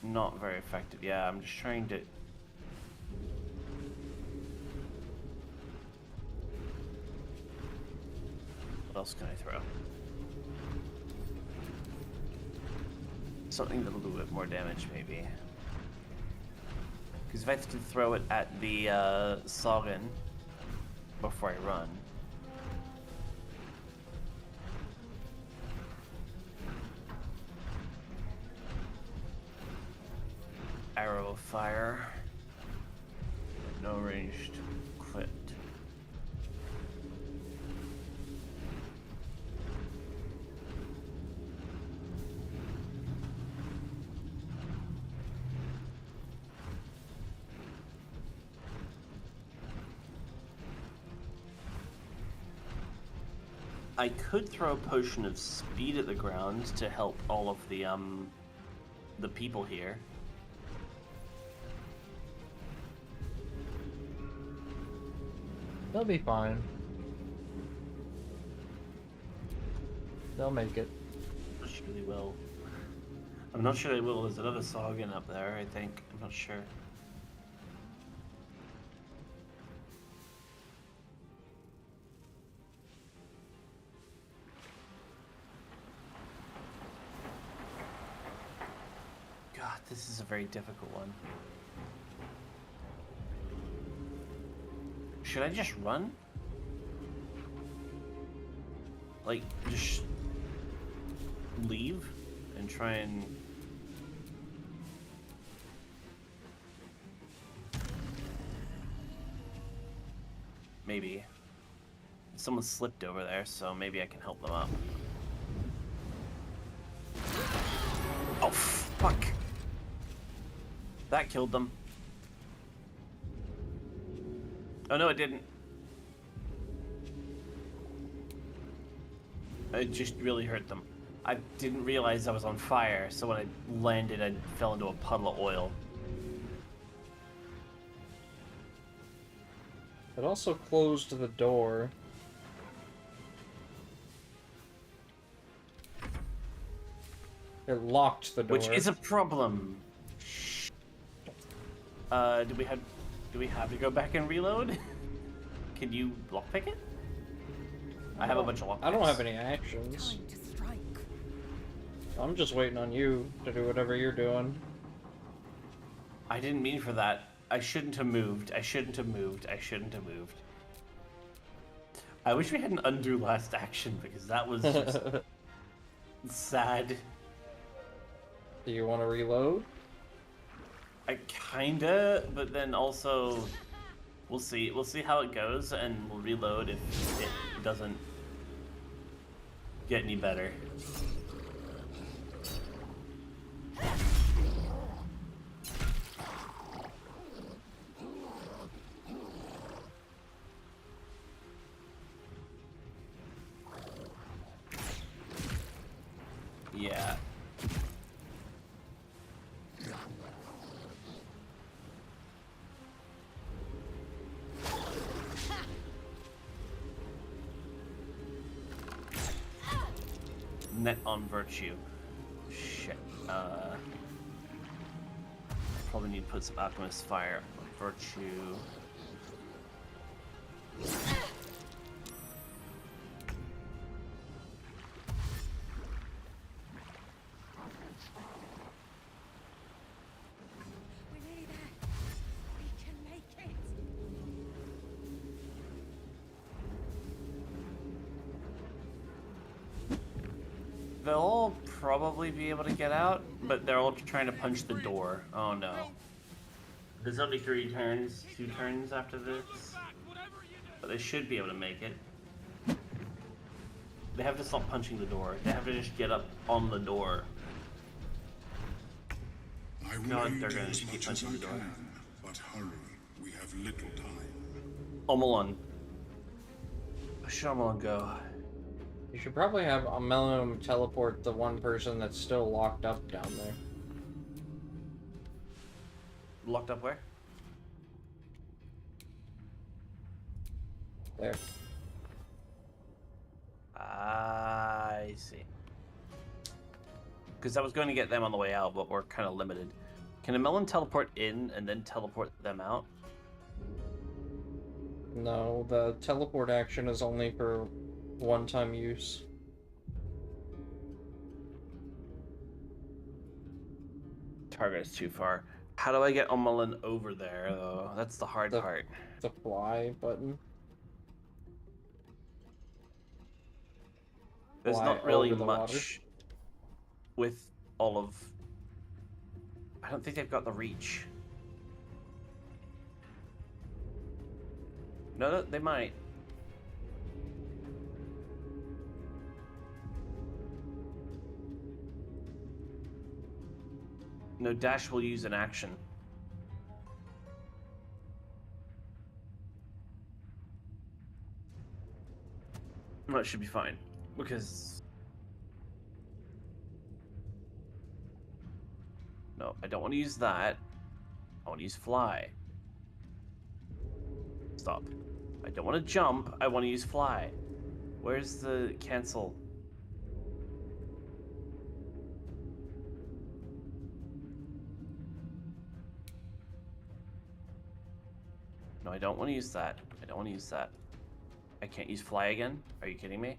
not very effective. Yeah, I'm just trying to. What else can I throw? Something that'll do a bit more damage, maybe. Because if I have to throw it at the Sagan before I run. Arrow of fire. No ranged crit. I could throw a potion of speed at the ground to help all of the people here. They'll be fine. They'll make it. I'm not sure they will. I'm not sure they will. There's another Sagan up there, I think. I'm not sure. God, this is a very difficult one. Should I just run? Like, just leave and try and... Maybe. Someone slipped over there, so maybe I can help them up. Oh, fuck! That killed them. Oh no, it didn't. It just really hurt them. I didn't realize I was on fire, so when I landed, I fell into a puddle of oil. It also closed the door. It locked the door. Which is a problem. Do we have to go back and reload? Can you lockpick it? I have a bunch of lockpicks. I don't have any actions. I'm just waiting on you to do whatever you're doing. I didn't mean for that. I shouldn't have moved. I shouldn't have moved. I shouldn't have moved. I wish we had an undo last action because that was just sad. Do you want to reload? I kinda, but then also we'll see. We'll see how it goes and we'll reload if it doesn't get any better. Yeah. Net on virtue. Shit. Probably need to put some alchemist fire on virtue. They'll probably be able to get out, but they're all trying to punch the door. Oh no. There's only 3 turns, 2 turns after this. But they should be able to make it. They have to stop punching the door. They have to just get up on the door. I will No, aid they're you gonna as just keep much as punching I the door. can, but hurry. We have little time. Omelon. Where should Omelon go? You should probably have Amelum teleport the one person that's still locked up down there. Locked up where? There. I see. Because I was going to get them on the way out, but we're kind of limited. Can a melon teleport in and then teleport them out? No, the teleport action is only for one-time use. Target is too far. How do I get Omelon over there, though? That's the hard part. The fly button. There's Fly not really over the much water. with all of... I don't think they've got the reach. No, they might. No, Dash will use an action. No, it should be fine. Because... No, I don't want to use that. I want to use fly. Stop. I don't want to jump. I want to use fly. Where's the cancel? No, I don't want to use that. I don't want to use that. I can't use fly again? Are you kidding me?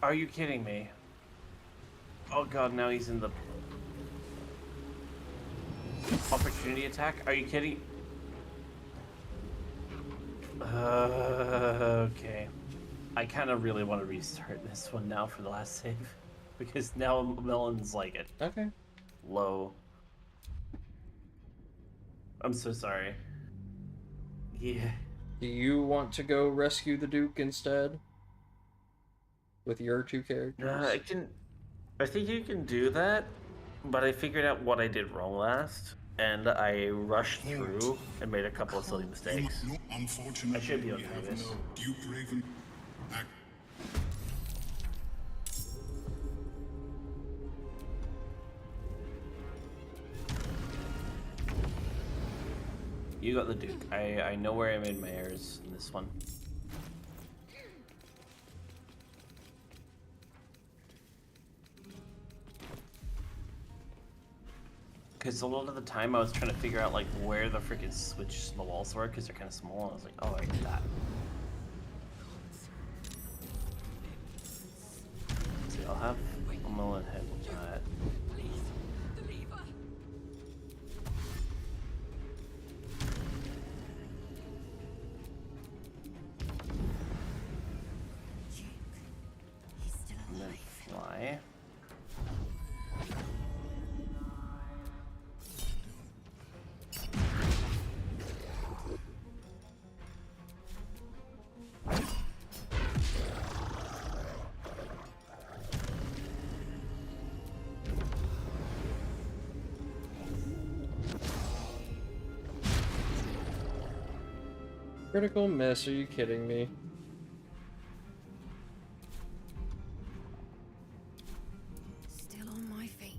Are you kidding me? Oh god, now he's in the... Opportunity attack? Are you kidding? Okay. I kind of really want to restart this one now for the last save. Because now Melon's like it. Okay. Low. I'm so sorry. Yeah. Do you want to go rescue the Duke instead? With your 2 characters? I think you can do that, but I figured out what I did wrong last, and I rushed through and made a couple of silly mistakes. No, unfortunately, I should be able we to do have this. no Duke Raven. You got the Duke. I know where I made my errors in this one. Because a lot of the time I was trying to figure out like where the freaking switch the walls were because they're kind of small. And I was like, oh, I get that. See, I'll have Omelon hit that. And then fly. Critical miss, are you kidding me? Still on my feet.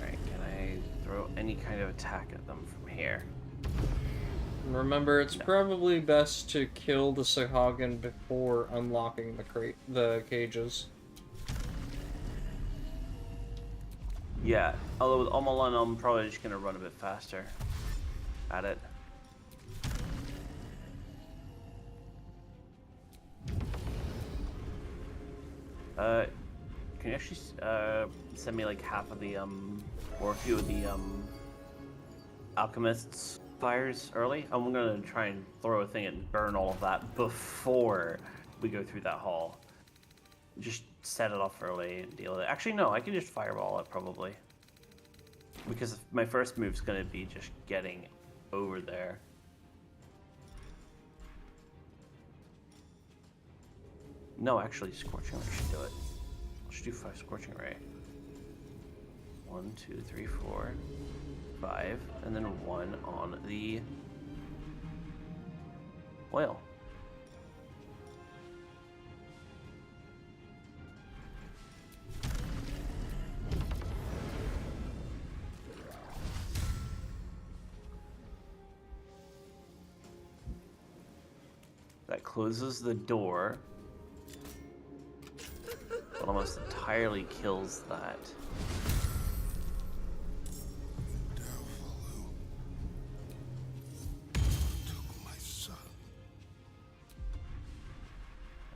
Alright, can I throw any kind of attack at them from here? Remember, it's probably best to kill the Sahagin before unlocking the cages. Yeah, although with Omelon, I'm probably just gonna run a bit faster. at it. Can you actually send me like half of the or a few of the alchemist's fires early? I'm gonna try and throw a thing and burn all of that before we go through that hall. Just set it off early and deal with it. Actually, no, I can just fireball it probably. Because my first move's gonna be just getting over there. No, actually, Scorching Ray should do it. Let's do 5 Scorching Ray. 1, 2, 3, 4, 5, and then 1 on the oil. That closes the door. But almost entirely kills that.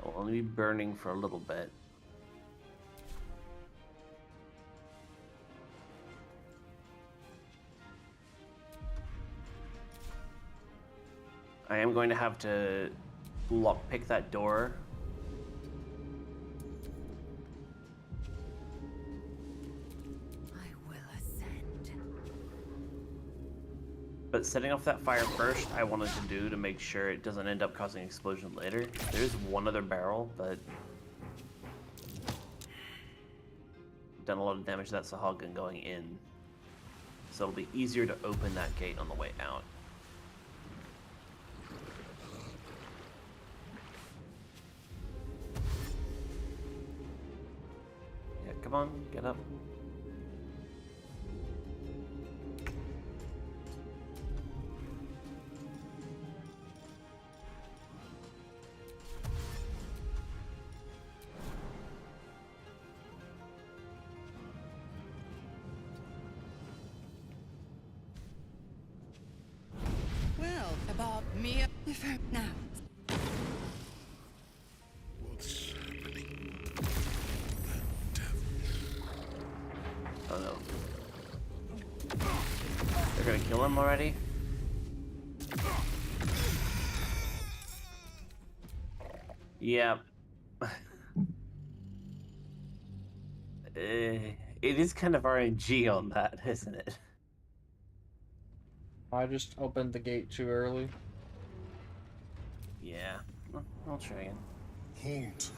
I'll only be burning for a little bit. I am going to have to lockpick that door. But setting off that fire first, I wanted to do to make sure it doesn't end up causing an explosion later. There's one other barrel, but done a lot of damage to that Sahagin going in. So it'll be easier to open that gate on the way out. Yeah, come on, get up. Now. What's happening? Oh no. They're gonna kill him already? Yeah. It is kind of RNG on that, isn't it? I just opened the gate too early. Yeah, I'll try again. Halt.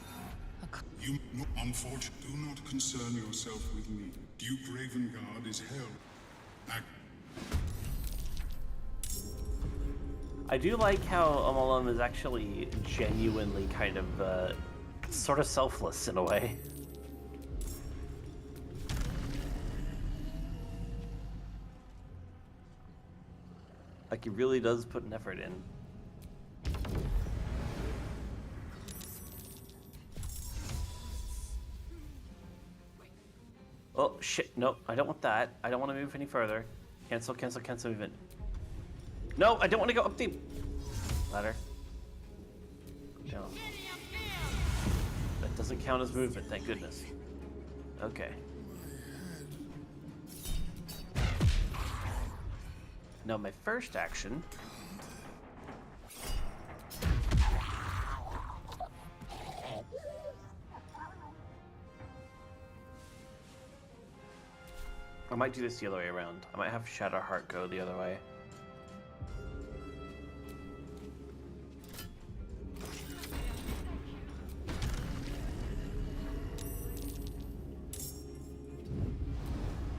You, unfortunately, do not concern yourself with me. Duke Ravengard is held. I do like how Amalum is actually genuinely kind of, sort of selfless in a way. Like, he really does put an effort in. Oh, shit, no, I don't want that. I don't want to move any further. Cancel, cancel, cancel movement. No, I don't want to go up the ladder. Down. That doesn't count as movement, thank goodness. Okay. Now my first action... I might do this the other way around. I might have Shadowheart go the other way.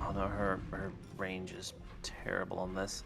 Oh no, her range is terrible on this.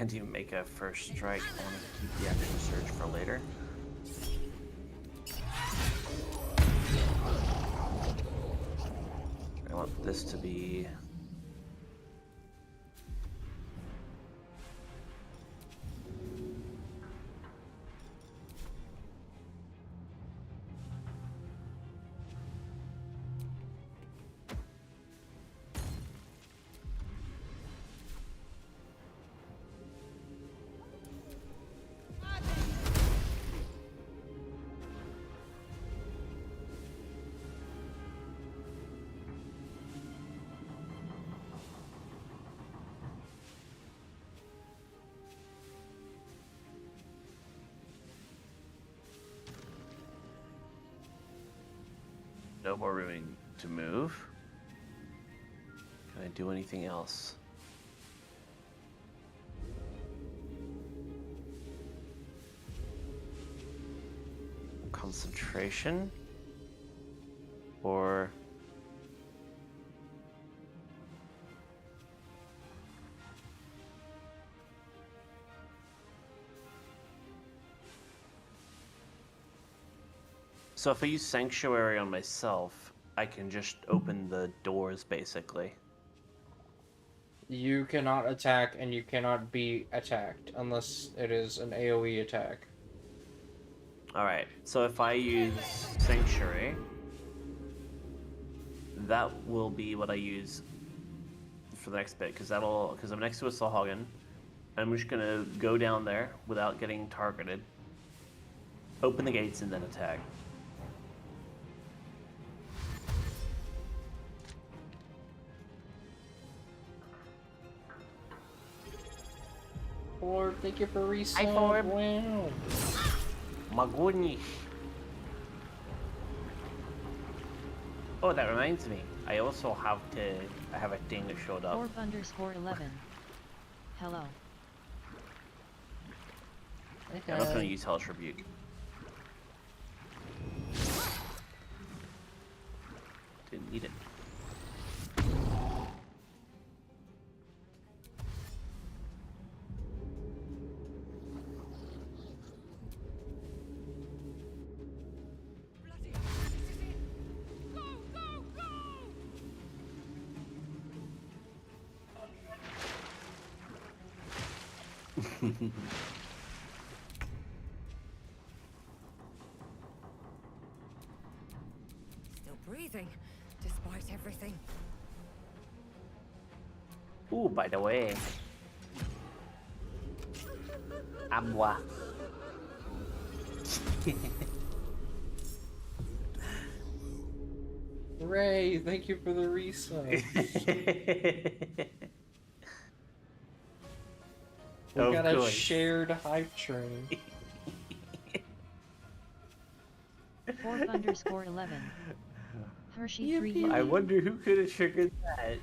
can't even make a first strike. I want to keep the action surge for later. I want this to be... No more room to move. Can I do anything else? Concentration? Or... So if I use Sanctuary on myself, I can just open the doors, basically. You cannot attack and you cannot be attacked unless it is an AoE attack. Alright, so if I use Sanctuary, that will be what I use for the next bit, because I'm next to a Sahagin. I'm just gonna go down there without getting targeted, open the gates, and then attack. Or thank you for resub. Hi, Forb. Wow. My goodness. Oh, that reminds me. I have a thing that showed up. Orb_11. Hello. Okay. I'm not gonna use Hellish Rebuke. Didn't need it. Still breathing, despite everything. Ooh, by the way. Abwa. Ray, thank you for the resub. We got a shared hype train. Orb_11. Hershey 3. I wonder who could have triggered that.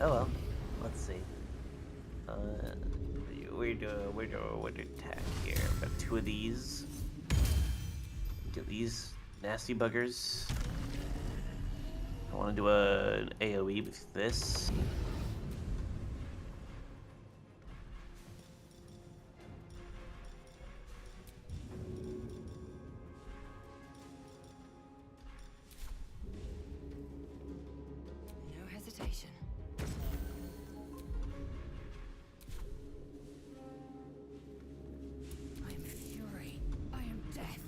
Oh well, let's see. We're doing attack here. We've got two of these. Do these nasty buggers. I want to do an AoE with this. No hesitation. I am fury. I am death.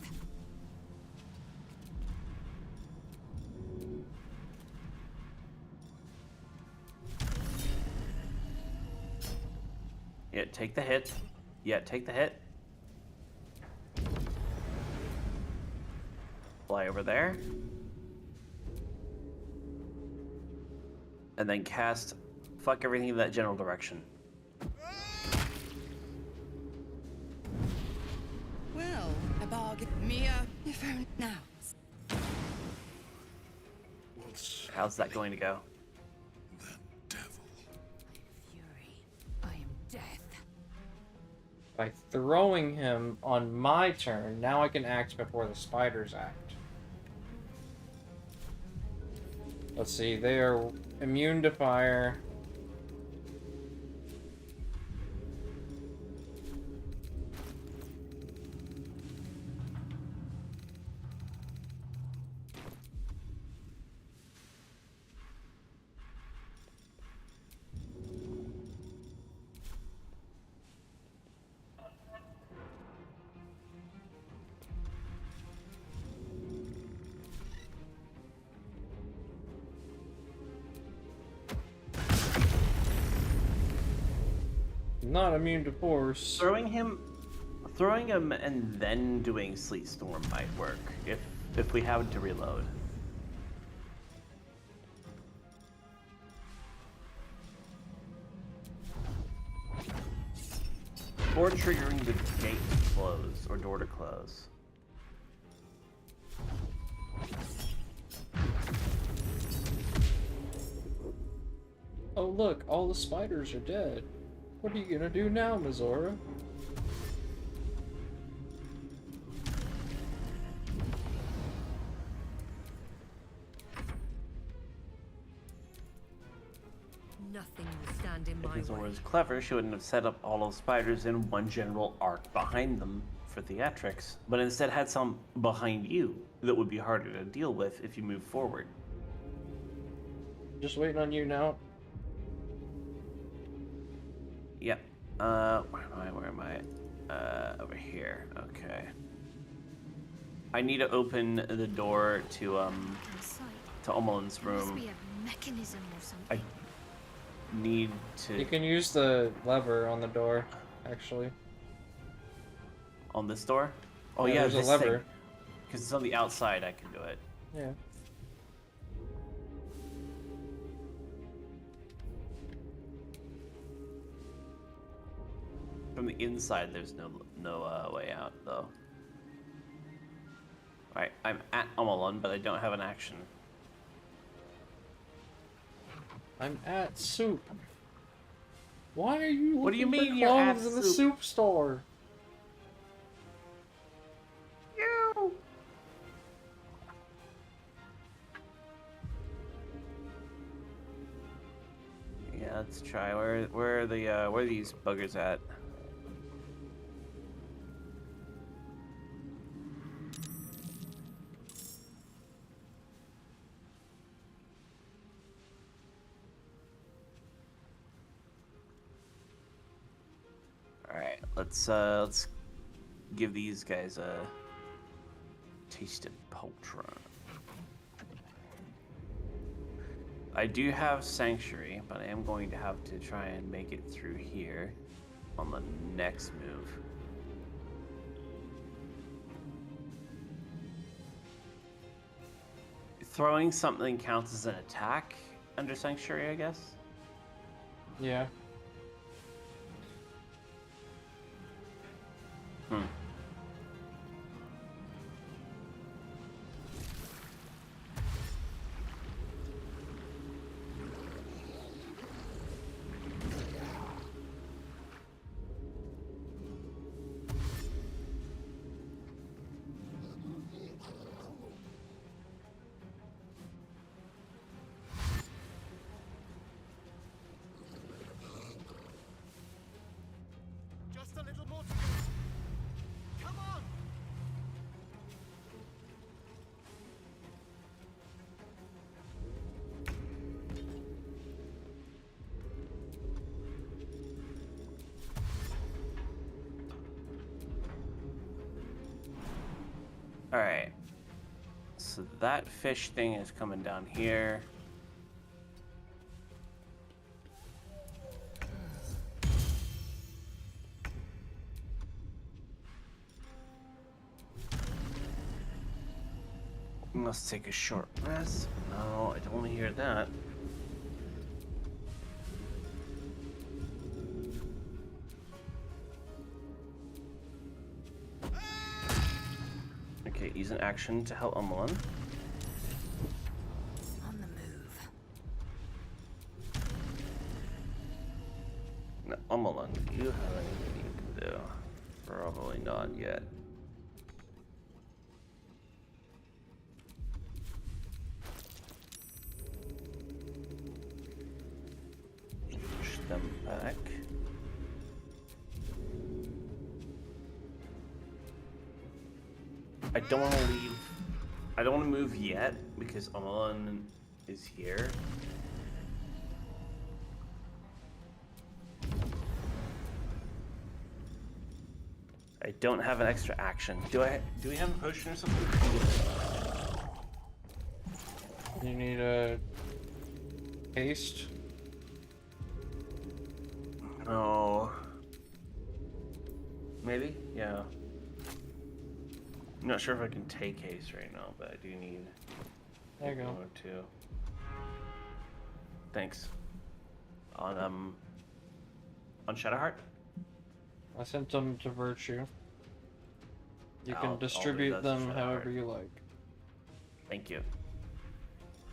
Yeah, take the hit. Yeah, take the hit. Fly over there. And then cast fuck everything in that general direction. Well, a bargain. Mia, if only now. How's that going to go? Fury. I am death. By throwing him on my turn, now I can act before the spiders act. Let's see, they are immune to fire. Not immune to force. Throwing him and then doing Sleet Storm might work if we have to reload. Or triggering the gate to close or door to close. Oh look, all the spiders are dead. What are you gonna do now, Mizora? Nothing will stand in my If Mizora way. was clever, she wouldn't have set up all of spiders in one general arc behind them for theatrics, but instead had some behind you that would be harder to deal with if you move forward. Just waiting on you now. Yep. Where am I? Over here. Okay. I need to open the door to Omelin's There must room. be a mechanism or something. I need to You can use the lever on the door, actually. on this door. Oh Yeah, yeah, there's a this lever. Because it's on the outside, I can do it. Yeah. From the inside, there's no way out though. Alright, I'm at Omelin, but I don't have an action. I'm at soup. Why are you What do you looking for mean you're at clothes in the soup? soup store? Yeah, let's try. Where are these buggers at? All right, let's give these guys a taste of Poltron. I do have Sanctuary, but I am going to have to try and make it through here on the next move. Throwing something counts as an attack under Sanctuary, I guess? Yeah. Hmm. Just a little more to go. Come on! All right. So that fish thing is coming down here. Let's take a short rest. No, I don't want to hear that. Okay, use an action to help Omelin. On the move. No, Omelin, do you have anything you can do? Probably not yet. them back. I don't want to leave. I don't want to move yet because Amalon is here. I don't have an extra action. Do we have a potion or something? You need a haste. Oh. Maybe? Yeah. I'm not sure if I can take haste right now, but I do need There you go. one or two. Thanks. On Shadowheart? I sent them to Virtue. You I'll can do distribute those them to however Shadowheart. you like. Thank you.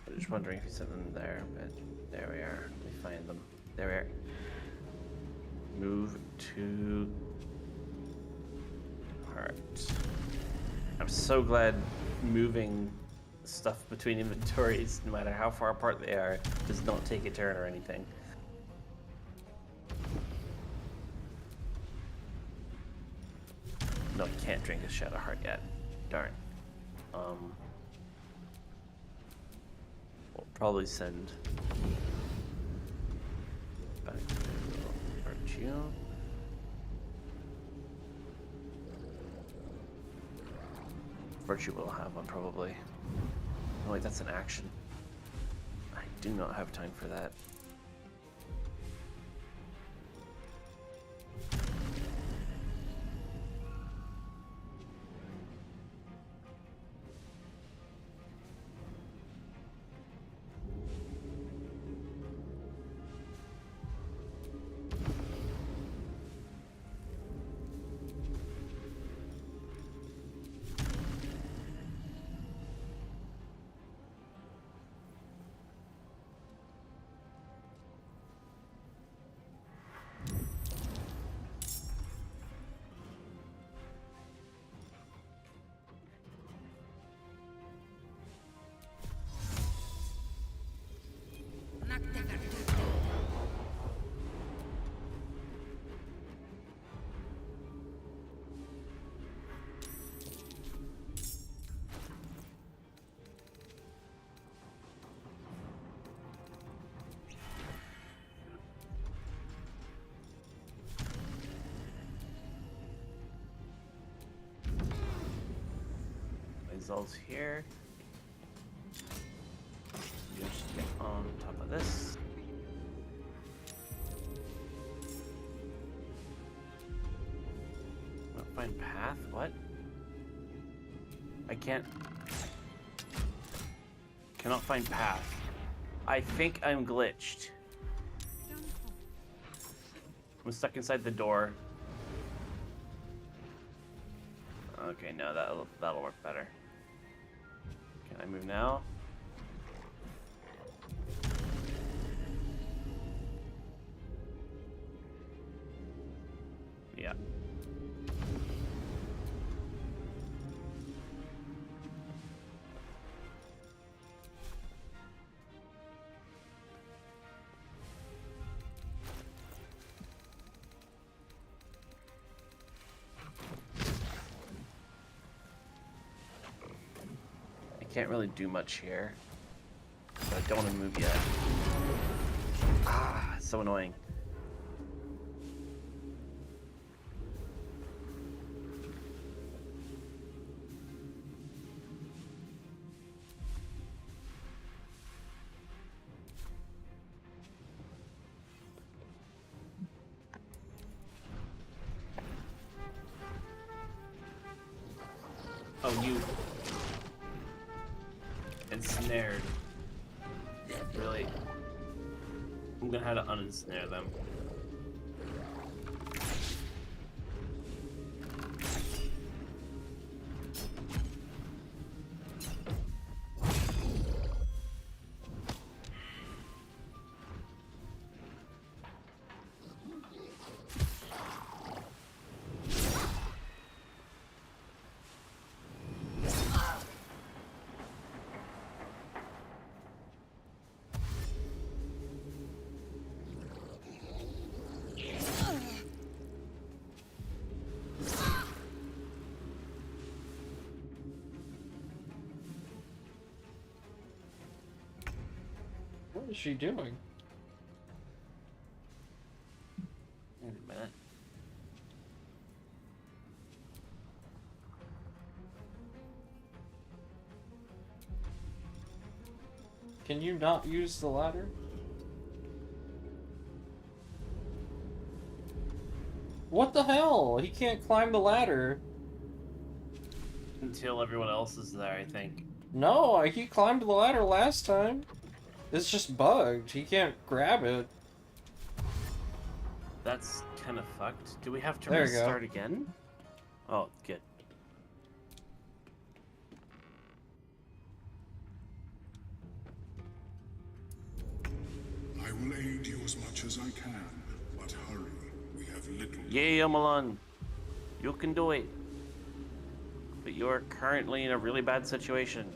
I was just wondering if you sent them there, but there we are. Let me find them. There we are. Move to heart. I'm so glad moving stuff between inventories, no matter how far apart they are, does not take a turn or anything. No, I can't drink a Shadow Heart yet. Darn. We'll probably send back to Virtue. Virtue will have one probably. Oh wait, that's an action. I do not have time for that. Results here. Just get on top of this. Not find path? What? I can't. Cannot find path. I think I'm glitched. I'm stuck inside the door. Okay, no, that'll work better. Can I move now? Yeah. Can't really do much here, but I don't want to move yet. Ah, it's so annoying. Oh, you ensnared. Really? I'm gonna have to unensnare them. is she doing? Wait a minute. Can you not use the ladder? What the hell? He can't climb the ladder. Until everyone else is there, I think. No, he climbed the ladder last time. It's just bugged. He can't grab it. That's kind of fucked. Do we have to There you go. restart again? Oh, good. I will aid you as much as I can, but hurry. We have little. Yeah, Milan. You can do it. But you're currently in a really bad situation.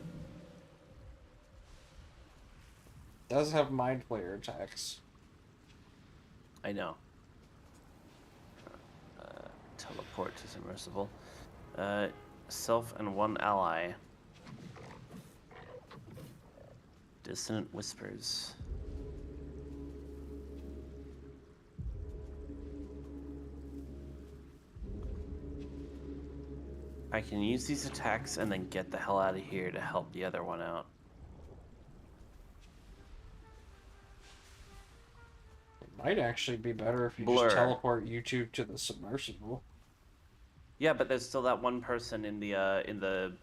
Does have mind flayer attacks. I know. Teleport to submersible. Self and one ally. Dissonant whispers. I can use these attacks and then get the hell out of here to help the other one out. Might actually be better if you Blur. just teleport YouTube to the submersible. Yeah, but there's still that one person in the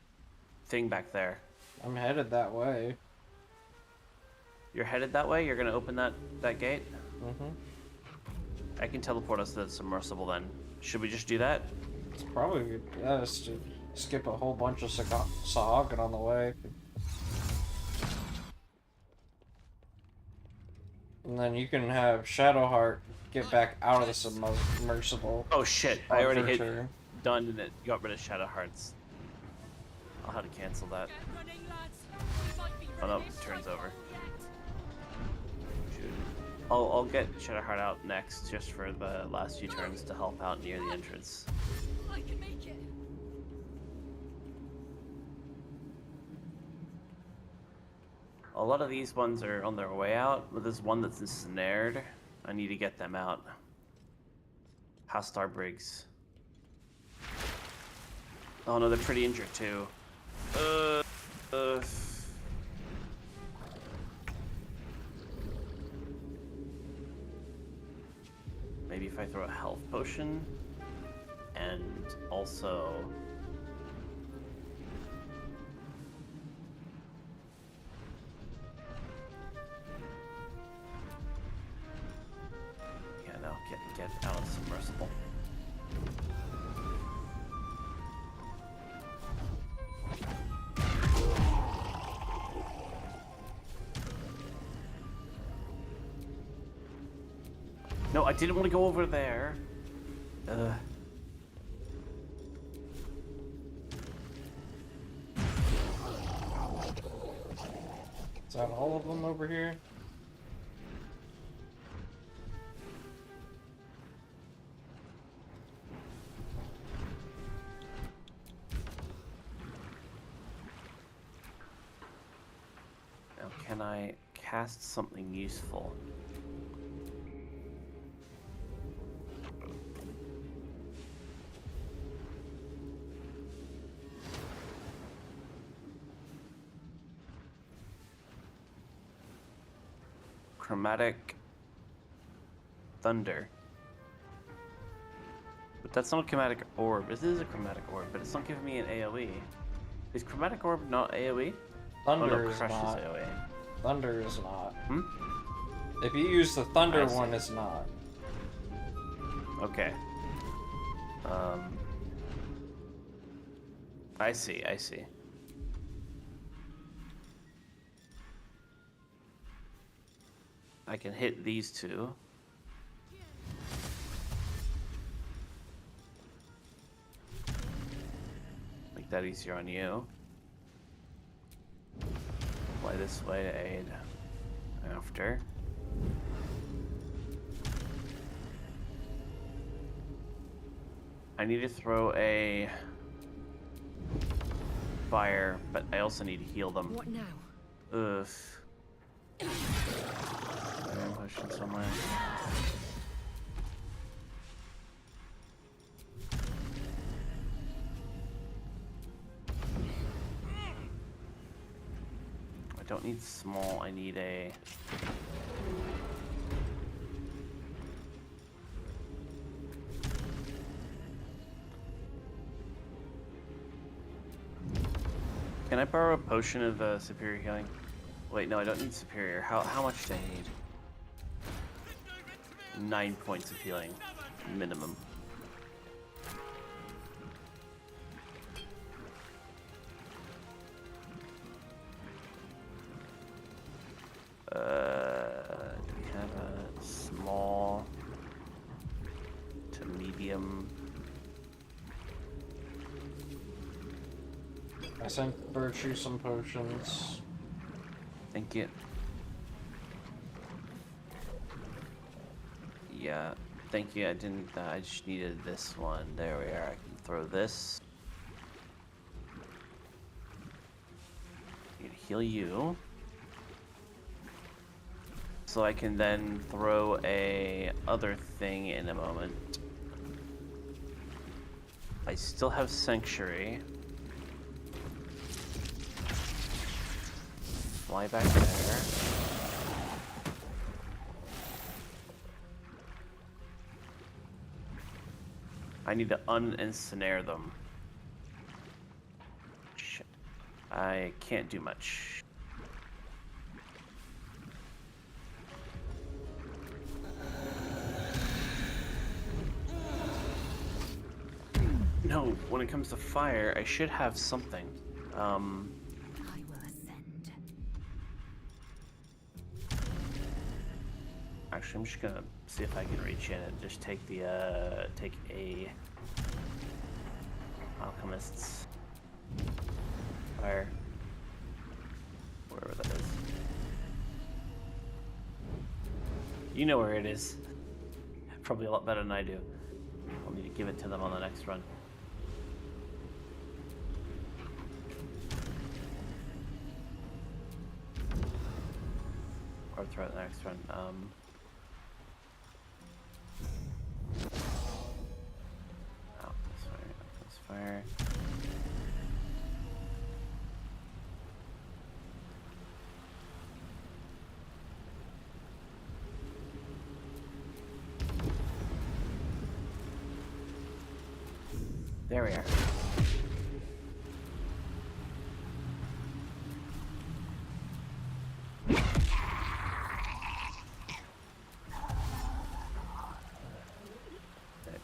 thing back there. I'm headed that way. You're headed that way? You're gonna open that gate? Mm-hmm. I can teleport us to the submersible then. Should we just do that? It's probably best to skip a whole bunch of Sahagin on the way. And then you can have Shadowheart get back out of the submersible. Oh shit, I already hit turn. done and it got rid of Shadow Hearts. I'll have to cancel that. Oh no, it turns over. Shoot. I'll get Shadowheart out next just for the last few turns to help out near the entrance. I can make it. A lot of these ones are on their way out, but there's one that's ensnared. I need to get them out. Hostile Briggs. Oh no, they're pretty injured too. Maybe if I throw a health potion, and also... Yeah, no, get out of the submersible. No, I didn't want to go over there. Is that all of them over here? Now, can I cast something useful? Chromatic thunder. But that's not a chromatic orb. This is a chromatic orb, but it's not giving me an AoE. Is chromatic orb not AoE? Thunder oh, no, is Crush not. is AoE. Thunder is not. Hmm? If you use the thunder I see. one, it's not. Okay. I see, I see. I can hit these two. Make that easier on you. Fly this way to aid after. I need to throw a fire, but I also need to heal them. What now? Ugh. Iron potion somewhere. I don't need small, I need a... Can I borrow a potion of superior healing? Wait, no, I don't need superior. How much do I need? 9 points of healing, minimum. Do we have a small to medium? I sent Virtue some potions. Thank you. Yeah, thank you. I didn't. I just needed this one. There we are. I can throw this. Need to heal you. So I can then throw a other thing in a moment. I still have Sanctuary. Fly back there. I need to ensnare them. Shit. I can't do much. No, when it comes to fire, I should have something. I will ascend. Actually, I'm just gonna see if I can reach in and just take the take a alchemist's fire, wherever that is. You know where it is. Probably a lot better than I do. I'll need to give it to them on the next run. Or throw it the next run. This fire. There we are.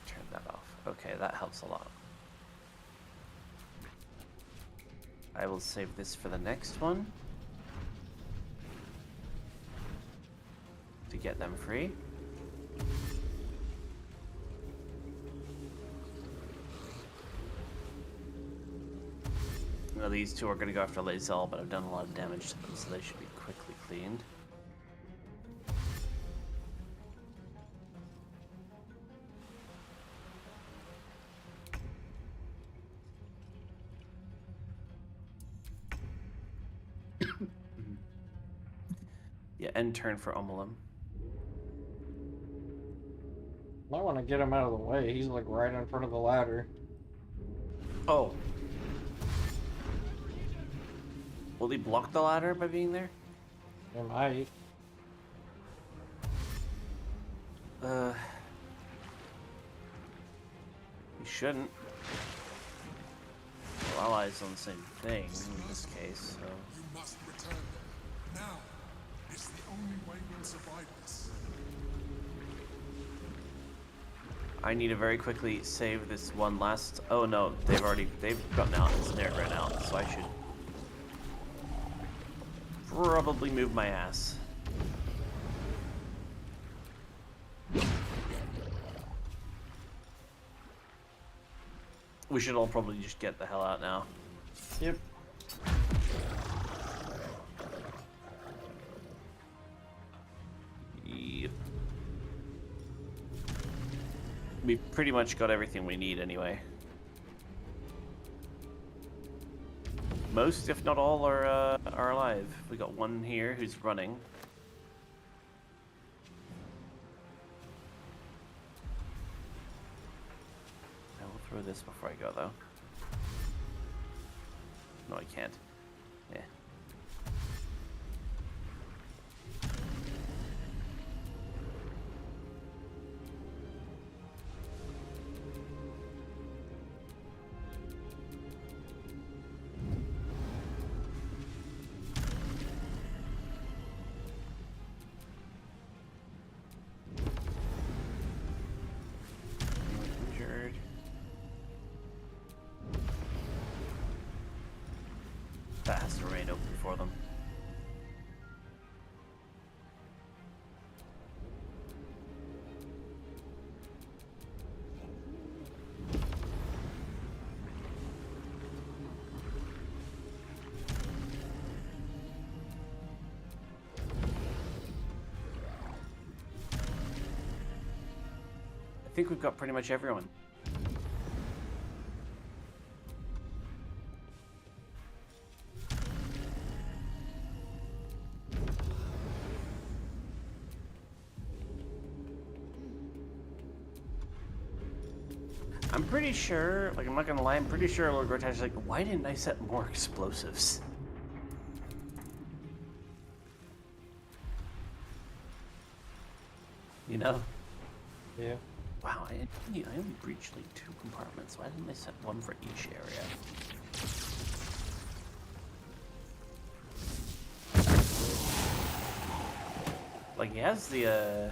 Turn that off. Okay, that helps a lot. I will save this for the next one to get them free. Now these two are going to go after Lae'zel, but I've done a lot of damage to them, so they should be quickly cleaned. Yeah, end turn for Omelim. I want to get him out of the way. He's like right in front of the ladder. Oh. Will he block the ladder by being there? He might. He shouldn't. Well, allies on the same thing in this case, so. You must return them. Now. It's the only way we'll survive this. I need to very quickly save this one last. Oh no, they've gotten out and snared right now, so I should probably move my ass. We should all probably just get the hell out now. Yep. Yep. We've pretty much got everything we need anyway. Most, if not all, are alive. We got one here who's running. throw this before I go, though. No, I can't. Yeah. Injured. That has to remain open for them. I think we've got pretty much everyone. I'm pretty sure, like, I'm not gonna lie, I'm pretty sure Lord Gortash is like, why didn't I set more explosives? You know? Yeah. Wow, I only breached like 2 compartments. Why didn't I set one for each area? Like, he has the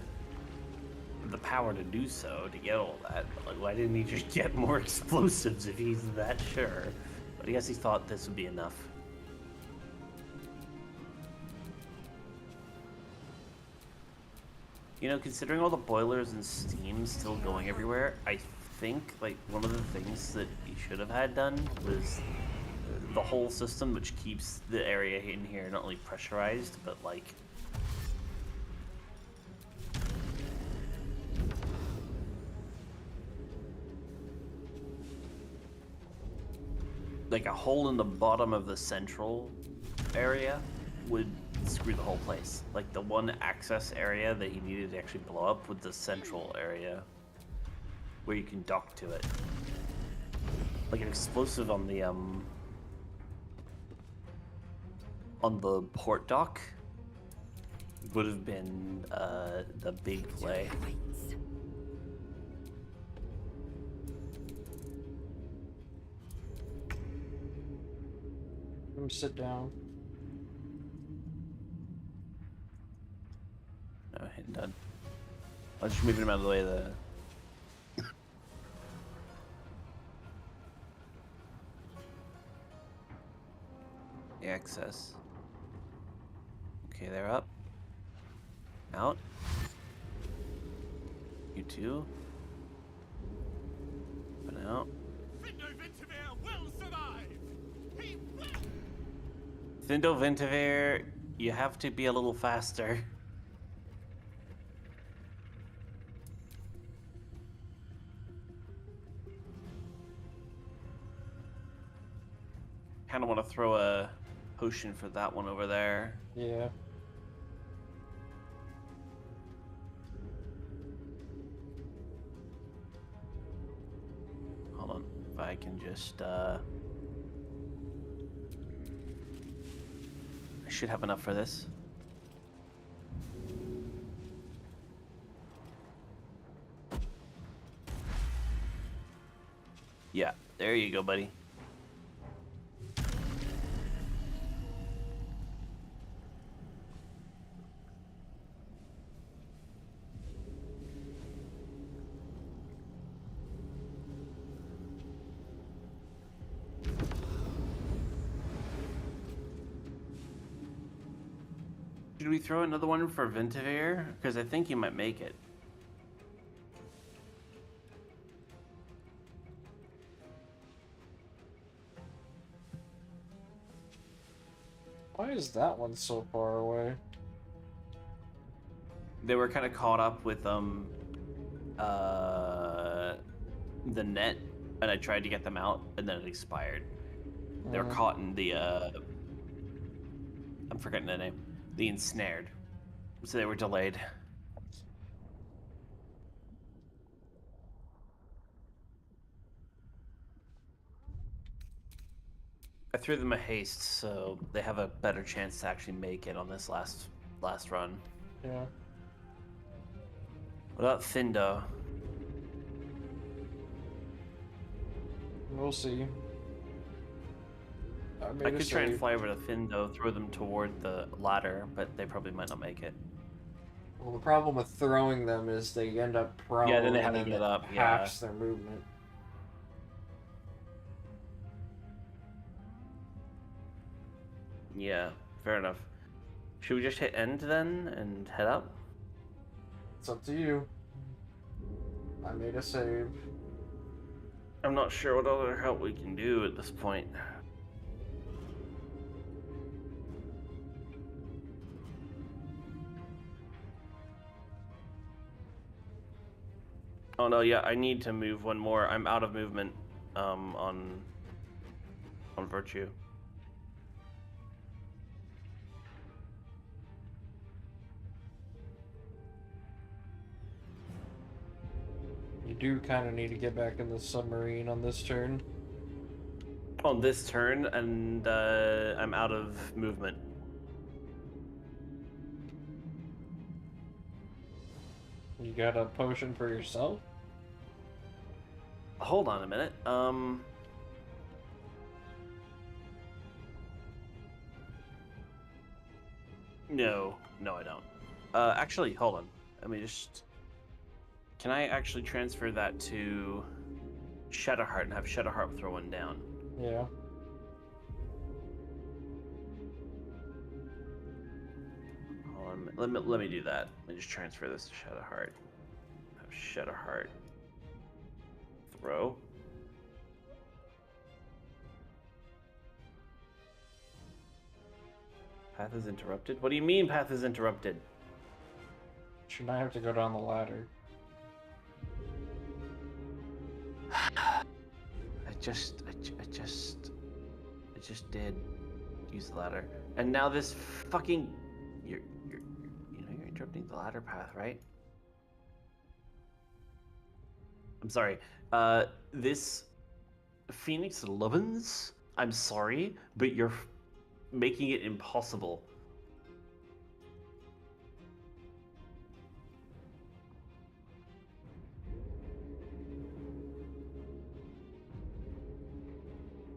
power to do so, to get all that. But, like, why didn't he just get more explosives if he's that sure? But I guess he thought this would be enough. You know, considering all the boilers and steam still going everywhere, I think, like, one of the things that he should have had done was the whole system, which keeps the area in here not only pressurized, but, like, a hole in the bottom of the central area would screw the whole place. Like, the one access area that he needed to actually blow up with the central area where you can dock to it. Like, an explosive on the port dock would have been the big play. Sit down. No, hitting done. I'll just move him out of the way of the access. Okay, they're up. Out. You two. Open out. Thindo Ventavir, you have to be a little faster. Kind of want to throw a potion for that one over there. Yeah. Hold on, if I can just I should have enough for this. Yeah, there you go, buddy. Should we throw another one for Ventavir? Because I think he might make it. Why is that one so far away? They were kind of caught up with the net, and I tried to get them out, and then it expired. They were caught in the I'm forgetting the name. The ensnared. So they were delayed. I threw them a haste, so they have a better chance to actually make it on this last run. Yeah. What about Findo? We'll see. I could try and fly over to Findo, throw them toward the ladder, but they probably might not make it. Well, the problem with throwing them is they end up prone, Yeah, then they have and to then get up, it yeah. halves their movement. Yeah, fair enough. Should we just hit end then and head up? It's up to you. I made a save. I'm not sure what other help we can do at this point. Oh no, yeah, I need to move one more. I'm out of movement on Virtue. You do kind of need to get back in the submarine on this turn. On this turn, and I'm out of movement. You got a potion for yourself? Hold on a minute. No, I don't. Actually, hold on. Let me just... Can I actually transfer that to Shadowheart and have Shadowheart throw one down? Yeah. Hold on, let me do that. Let me just transfer this to Shadowheart. Have Shadowheart throw. Path is interrupted? What do you mean path is interrupted? Should I have to go down the ladder? I just did use the ladder, and now this fucking you're interrupting the ladder path, right? I'm sorry. This Phoenix Lovins. I'm sorry, but you're making it impossible.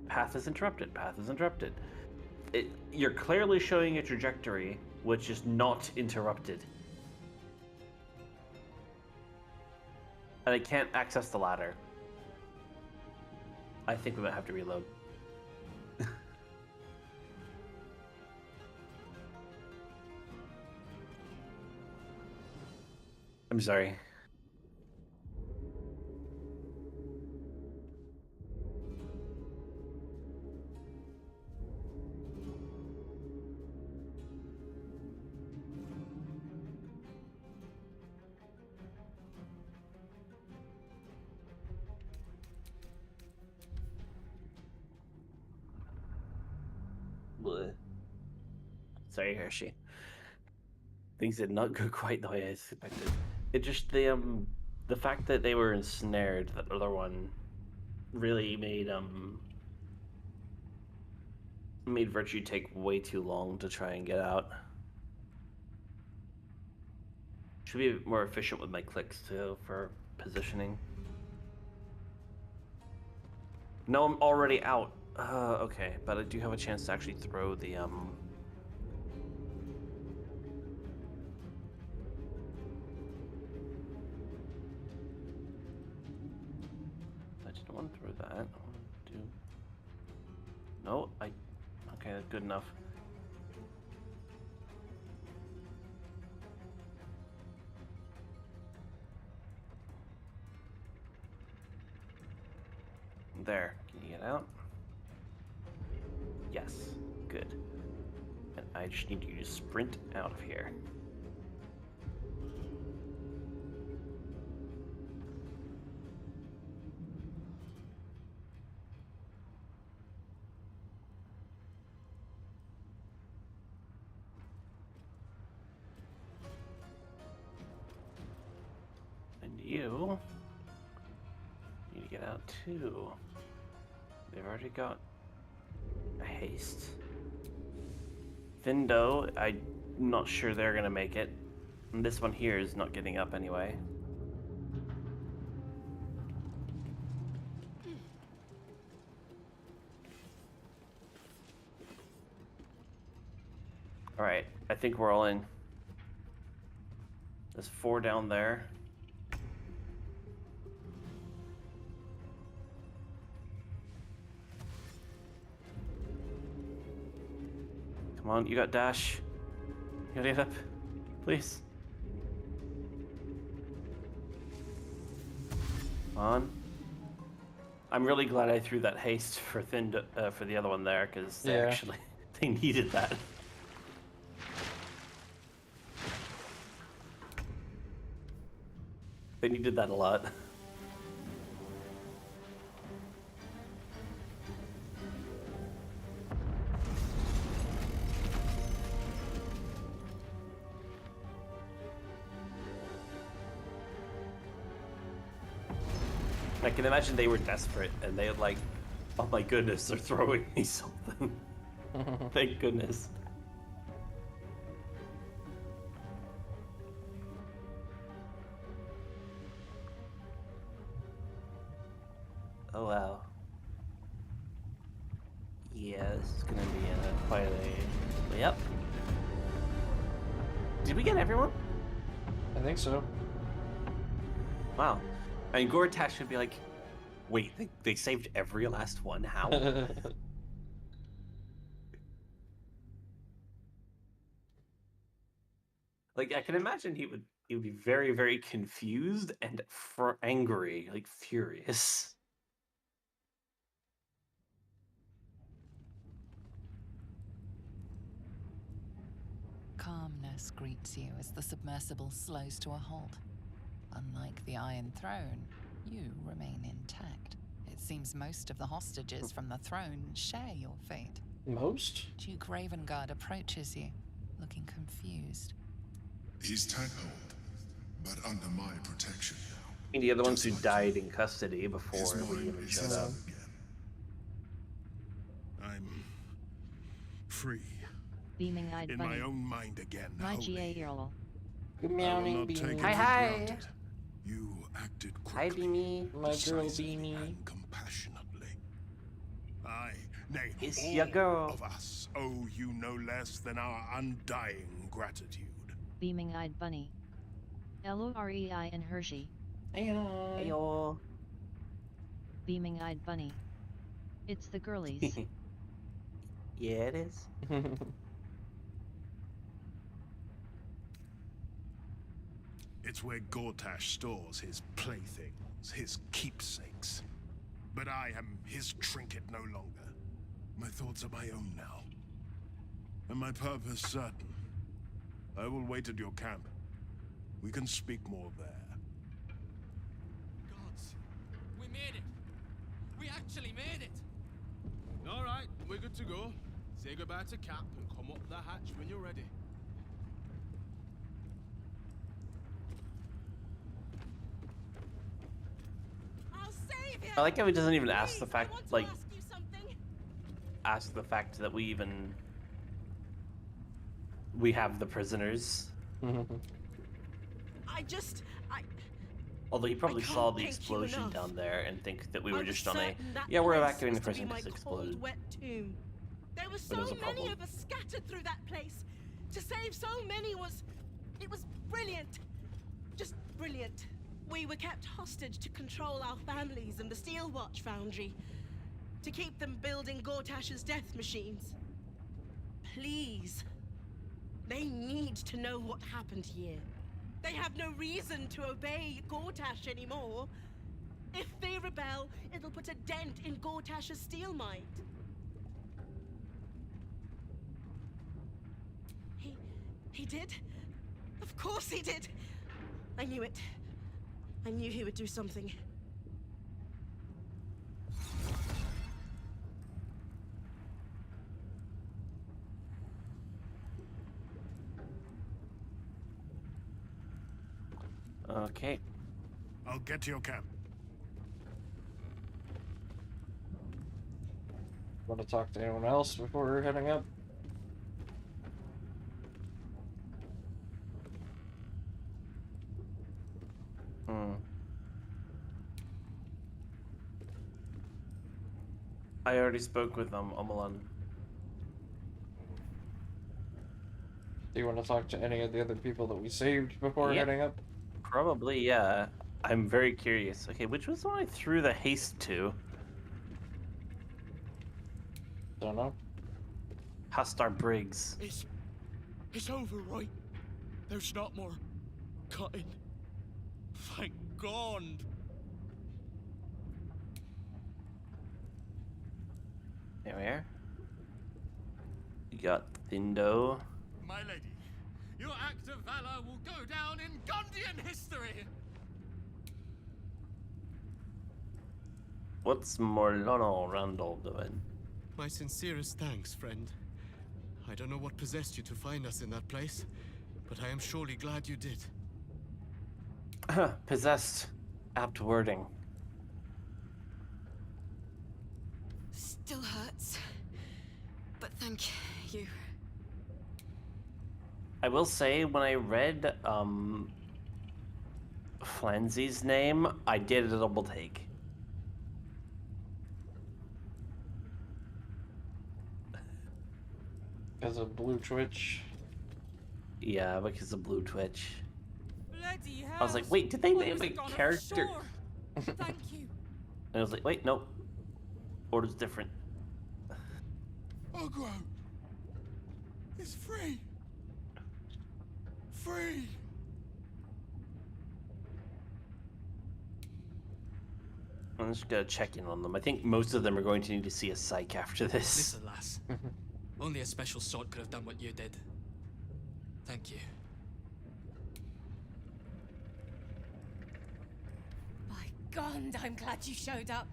Path is interrupted. Path is interrupted. You're clearly showing a trajectory which is not interrupted. And I can't access the ladder. I think we might have to reload. I'm sorry. Bleh. Sorry, Hershey. Things did not go quite the way I expected. It just the fact that they were ensnared, that other one, really made Virtue take way too long to try and get out. Should be more efficient with my clicks too for positioning. No, I'm already out. Okay, but I do have a chance to actually throw the I didn't want to throw that. I want to do... No, okay, that's good enough. There, can you get out? Yes, good. And I just need you to sprint out of here. And you need to get out too. They've already got haste. Vindo, I'm not sure they're gonna make it. And this one here is not getting up anyway. Alright, I think we're all in. There's 4 down there. Come on, you got dash. You gotta get up. Please. Come on. I'm really glad I threw that haste for for the other one there, because they actually they needed that. They needed that a lot. I can imagine they were desperate and they had like, oh my goodness, they're throwing me something. Thank goodness. Oh wow. Yeah, this is gonna be quite a... Yep. Did we get everyone? I think so. Wow. I mean, Gortash would be like, wait, they saved every last one? How? Like, I can imagine he would be very, very confused and angry, like furious. Calmness greets you as the submersible slows to a halt. Unlike the Iron Throne, you remain intact. It seems most of the hostages from the throne share your fate. Most? Duke Ravengard approaches you, looking confused. He's tight-hold, but under my protection now. I mean, the other ones who died in custody before we even showed up. I'm free. Beaming-eyed In bunny. my own mind again. My wholly. GA Earl. Good I will meowing, not take Beanie. it Hi, for hi. granted. You acted Hi, quickly, Beanie. My girl decisively, Beanie. and compassionately. I, nay, It's all your girl. of us owe you no less than our undying gratitude. Beaming-eyed bunny. LOREI and Hershey. Heyo. Beaming-eyed bunny. It's the girlies. Yeah, it is. It's where Gortash stores his playthings, his keepsakes. But I am his trinket no longer. My thoughts are my own now. And my purpose certain. I will wait at your camp. We can speak more there. Gods, we made it. We actually made it. All right, we're good to go. Say goodbye to Cap and come up the hatch when you're ready. I'll save you. I like how he doesn't even ask the Please, fact, I want to like, ask you something. ask the fact that we have the prisoners. I Although he probably can't saw the thank you explosion enough. down there and think that we were I was just on a... certain that Yeah, we're place evacuating the was to be prison my because it cold, exploded. wet tomb. There were But so it was a many problem. of us scattered through that place. To save so many it was brilliant. Just brilliant. We were kept hostage to control our families and the Steel Watch Foundry. To keep them building Gortash's death machines. Please. They need to know what happened here. They have no reason to obey Gortash anymore. If they rebel, it'll put a dent in Gortash's steel might. He did? Of course he did! I knew it. I knew he would do something. Okay. I'll get to your camp. Want to talk to anyone else before we're heading up? I already spoke with Omelan. Do you want to talk to any of the other people that we saved before heading up? Probably, yeah. I'm very curious. Okay, which was the one I threw the haste to? Don't know. Hastar Briggs. It's over, right? There's not more cutting. Thank God. There we are. You got Thindo. My lady, your act of valor will go down in Gondian history. What's Morlono Randall doing? My sincerest thanks, friend. I don't know what possessed you to find us in that place, but I am surely glad you did. Possessed. Apt wording. Still hurts. But thank you. I will say, when I read Flanzy's name, I did a double take. Because of Blue Twitch. Yeah, because of Blue Twitch. Bloody hell. I was like, wait, did they name a gone character? offshore. Thank you. And I was like, wait, nope. Order's different. Ogro! It's free! Free! I'm just gonna check in on them. I think most of them are going to need to see a psych after this. Listen, lass. Only a special sort could have done what you did. Thank you. My God, I'm glad you showed up.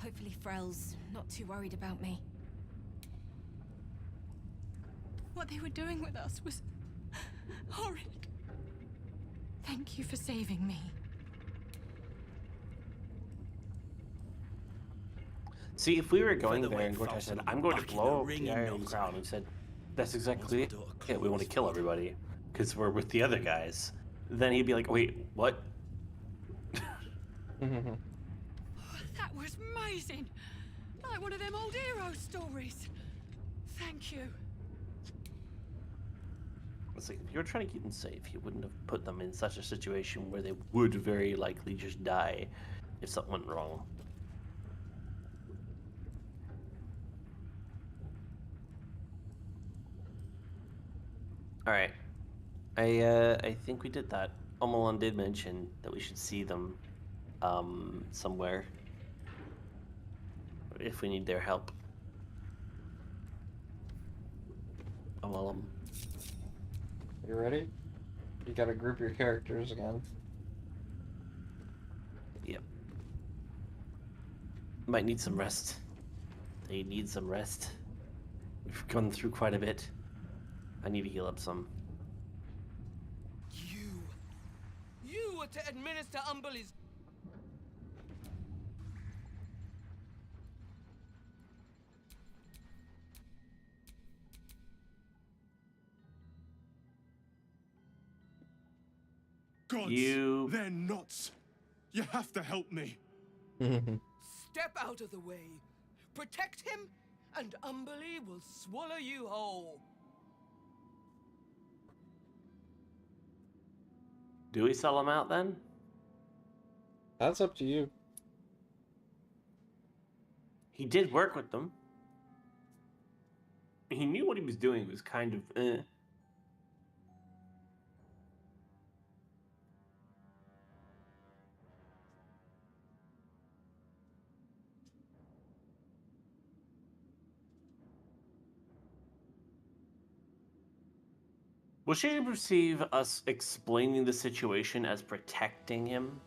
Hopefully Frel's not too worried about me. What they were doing with us was horrid. Thank you for saving me. See, if we were going the there way and Gortash Falcon said, will I'm be going to back in blow the up ring the in Iron no Crown, time. we said, that's exactly it. Once my daughter Yeah, we want to Chloe's kill body. everybody because we're with the other guys. Then he'd be like, wait, what? That was amazing. Like one of them old hero stories. Thank you. It's like, if you were trying to keep them safe, you wouldn't have put them in such a situation where they would very likely just die if something went wrong. Alright. I think we did that. Omelan did mention that we should see them somewhere if we need their help. Omelan. You ready? You gotta group your characters again. Yep. Might need some rest. They need some rest. We've gone through quite a bit. I need to heal up some. You were to administer Umberly's. Gods, You- they're nuts. You have to help me. Step out of the way. Protect him, and Umberly will swallow you whole. Do we sell them out then? That's up to you. He did work with them. He knew what he was doing. It was kind of Will she perceive us explaining the situation as protecting him?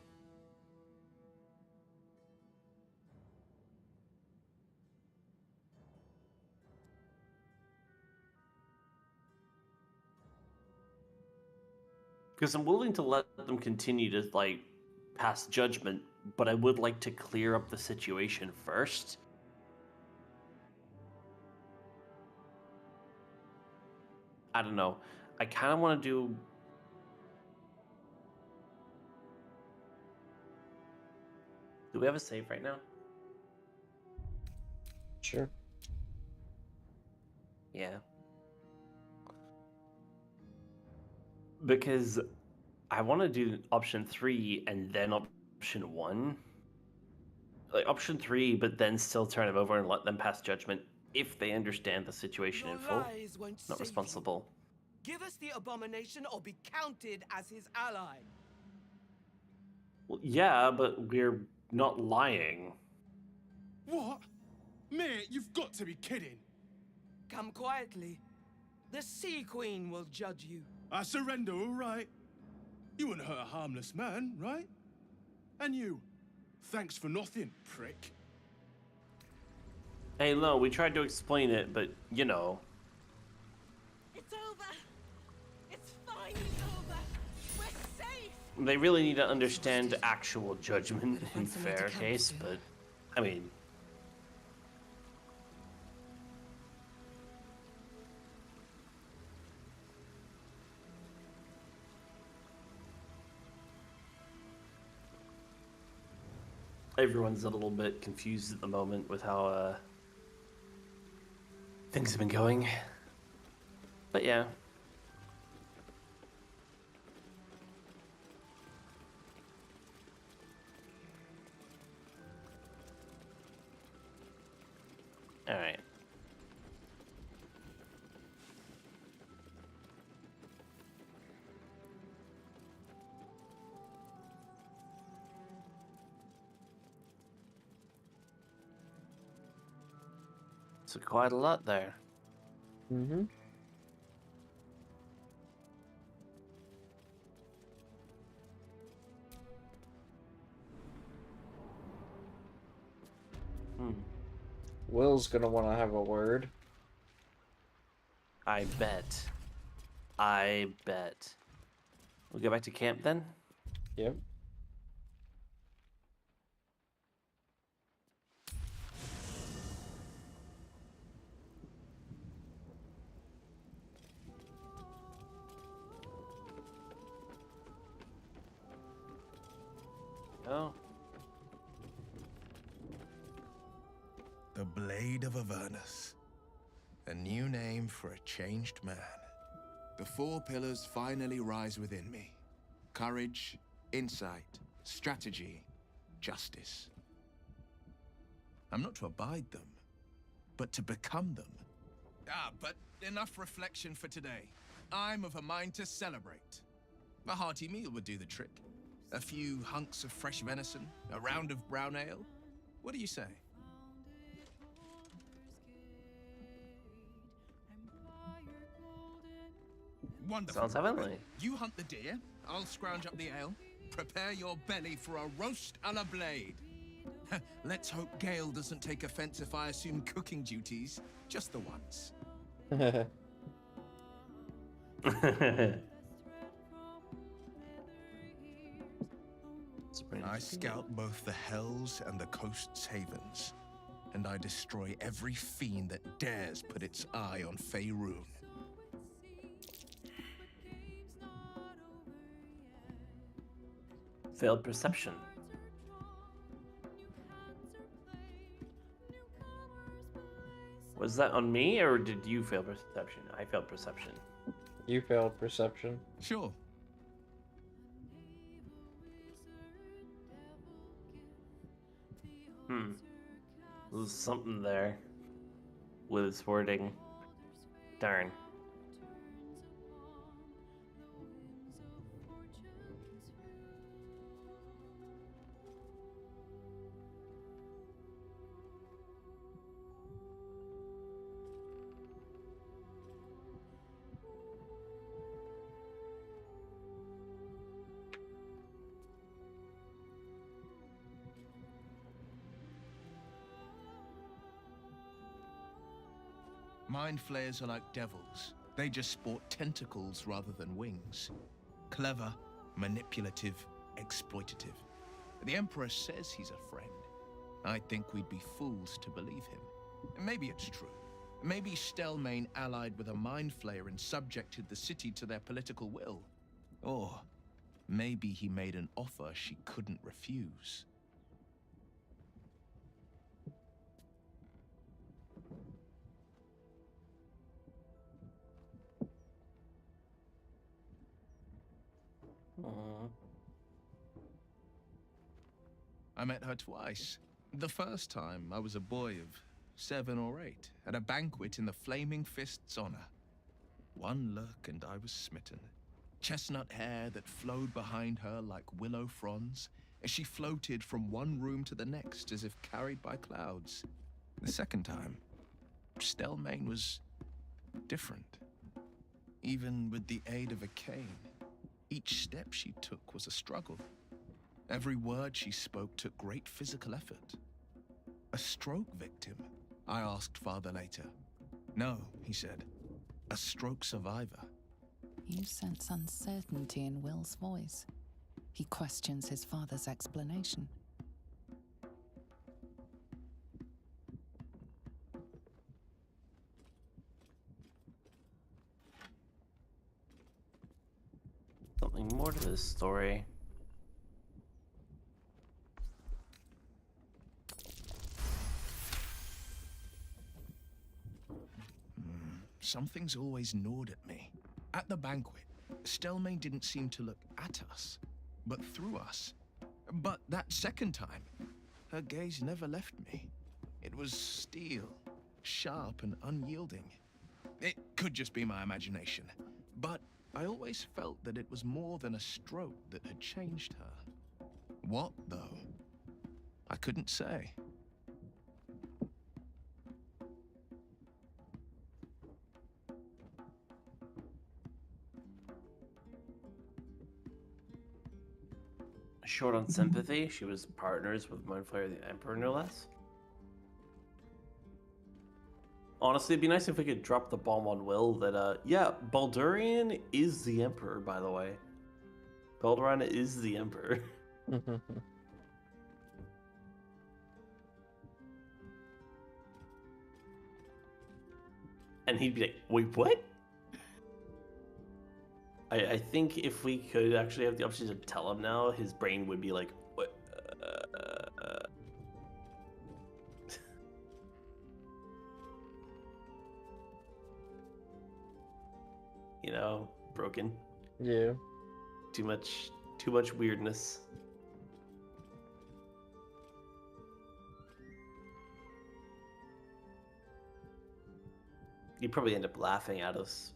Because I'm willing to let them continue to, like, pass judgment, but I would like to clear up the situation first. I don't know. I kind of want to do. Do we have a save right now? Sure. Yeah. Because I want to do option 3 and then option 1. Like option 3, but then still turn it over and let them pass judgment if they understand the situation in full. Lies won't Not save responsible. you. Give us the abomination or be counted as his ally. Well, yeah, but we're not lying. What? Mate, you've got to be kidding. Come quietly. The Sea Queen will judge you. I surrender, all right. You wouldn't hurt a harmless man, right? And you. Thanks for nothing, prick. Hey, no, we tried to explain it, but you know. It's over. It's finally over. We're safe. They really need to understand actual judgment in fair case, but I mean. Everyone's a little bit confused at the moment with how things have been going. But yeah. All right. So quite a lot there. Mm-hmm. Will's gonna want to have a word. I bet. We'll go back to camp then? Yep. Oh. The Blade of Avernus. A new name for a changed man. The 4 pillars finally rise within me. Courage, insight, strategy, justice. I'm not to abide them, but to become them. But enough reflection for today. I'm of a mind to celebrate. A hearty meal would do the trick. A few hunks of fresh venison, a round of brown ale. What do you say? Wonderful. Sounds heavenly. You hunt the deer, I'll scrounge up the ale. Prepare your belly for a roast a la blade. Let's hope Gale doesn't take offense if I assume cooking duties just the once. I scout both the hells and the coast's havens, and I destroy every fiend that dares put its eye on Faerun. Failed perception. Was that on me, or did you fail perception? I failed perception. You failed perception. Sure. There's something there with its wording. Darn. Mind flayers are like devils. They just sport tentacles rather than wings. Clever, manipulative, exploitative. The Emperor says he's a friend. I think we'd be fools to believe him. And maybe it's true. Maybe Stelmane allied with a mind flayer and subjected the city to their political will. Or maybe he made an offer she couldn't refuse. I met her twice. The first time, I was a boy of 7 or 8, at a banquet in the Flaming Fist's honor. One look and I was smitten. Chestnut hair that flowed behind her like willow fronds, as she floated from one room to the next as if carried by clouds. The second time, Stelmane was different. Even with the aid of a cane, each step she took was a struggle. Every word she spoke took great physical effort. A stroke victim? I asked father later. No, he said. A stroke survivor. You sense uncertainty in Will's voice. He questions his father's explanation. Something more to this story. Something's always gnawed at me. At the banquet, Stelmane didn't seem to look at us, but through us. But that second time, her gaze never left me. It was steel, sharp and unyielding. It could just be my imagination, but I always felt that it was more than a stroke that had changed her. What, though? I couldn't say. Short on sympathy, she was partners with Mindflayer the Emperor, no less. Honestly, it'd be nice if we could drop the bomb on Will that, yeah, Baldurian is the Emperor, by the way. Baldur is the Emperor. And he'd be like, wait, what? I think if we could actually have the option to tell him now, his brain would be like, what? You know, broken. Yeah. Too much weirdness. You'd probably end up laughing at us.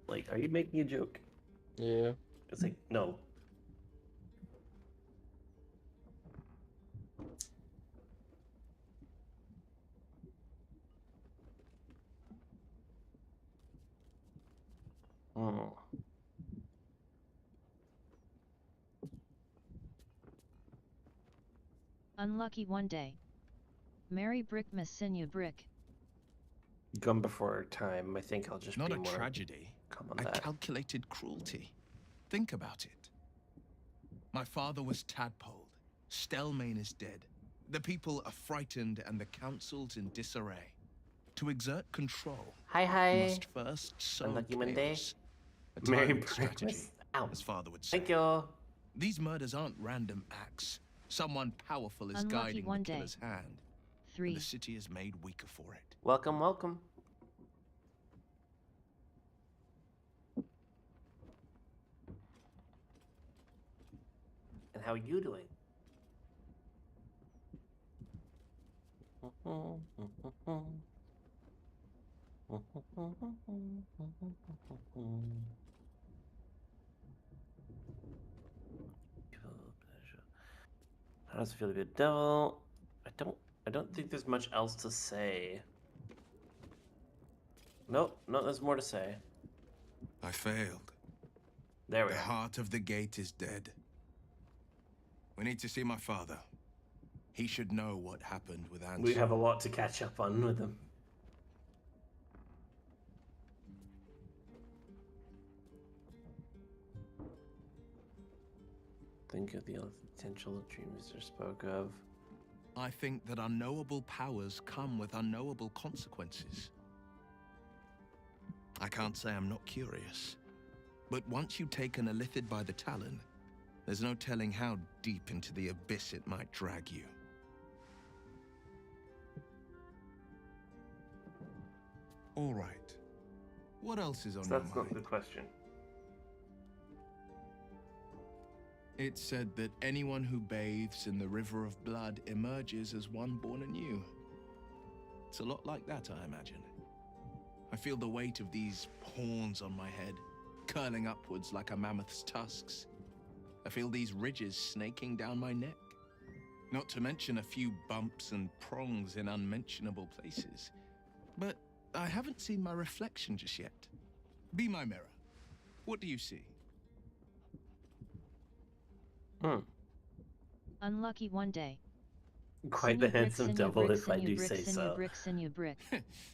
Like, are you making a joke? Yeah. It's like, no. Oh. Unlucky one day. Mary Brick Messinia Brick. Gone before our time. I think I'll just Not be a more tragedy, calm on a that. calculated cruelty. Think about it. My father was tadpoled. Stelmane is dead. The people are frightened and the council's in disarray. To exert control, Hi. must first sow Unlucky Monday. chaos. A Mary tyrant Brick strategy, Ow. as father would say. Thank you. These murders aren't random acts. Someone powerful is Unlucky guiding one the day. killer's hand. 3. And the city is made weaker for it. Welcome, welcome. And how are you doing? How does it feel to be a devil? I don't think there's much else to say. Nope, no, there's more to say. I failed. There we The are. heart of the gate is dead. We need to see my father. He should know what happened with Ansel. We have a lot to catch up on with him. Think of the other potential dreams are spoke of. I think that unknowable powers come with unknowable consequences. I can't say I'm not curious. But once you've taken a lithid by the talon, there's no telling how deep into the abyss it might drag you. All right. What else is on your mind? That's not the question. It's said that anyone who bathes in the river of blood emerges as one born anew. It's a lot like that, I imagine. I feel the weight of these horns on my head, curling upwards like a mammoth's tusks. I feel these ridges snaking down my neck. Not to mention a few bumps and prongs in unmentionable places. But I haven't seen my reflection just yet. Be my mirror. What do you see? Unlucky one day. Quite the handsome devil, if I do say so.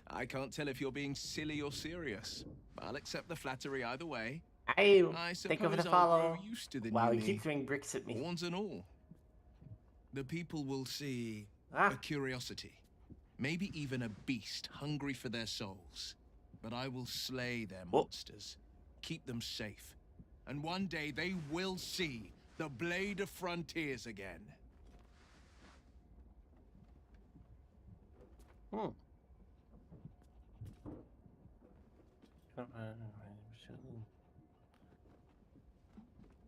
I can't tell if you're being silly or serious. I'll accept the flattery either way. I suppose think over the I'll follow. grow used to the Wow, new he me. keeps throwing bricks at me. Horns and all. The people will see a curiosity. Maybe even a beast hungry for their souls. But I will slay their monsters. Keep them safe. And one day they will see the Blade of Frontiers again.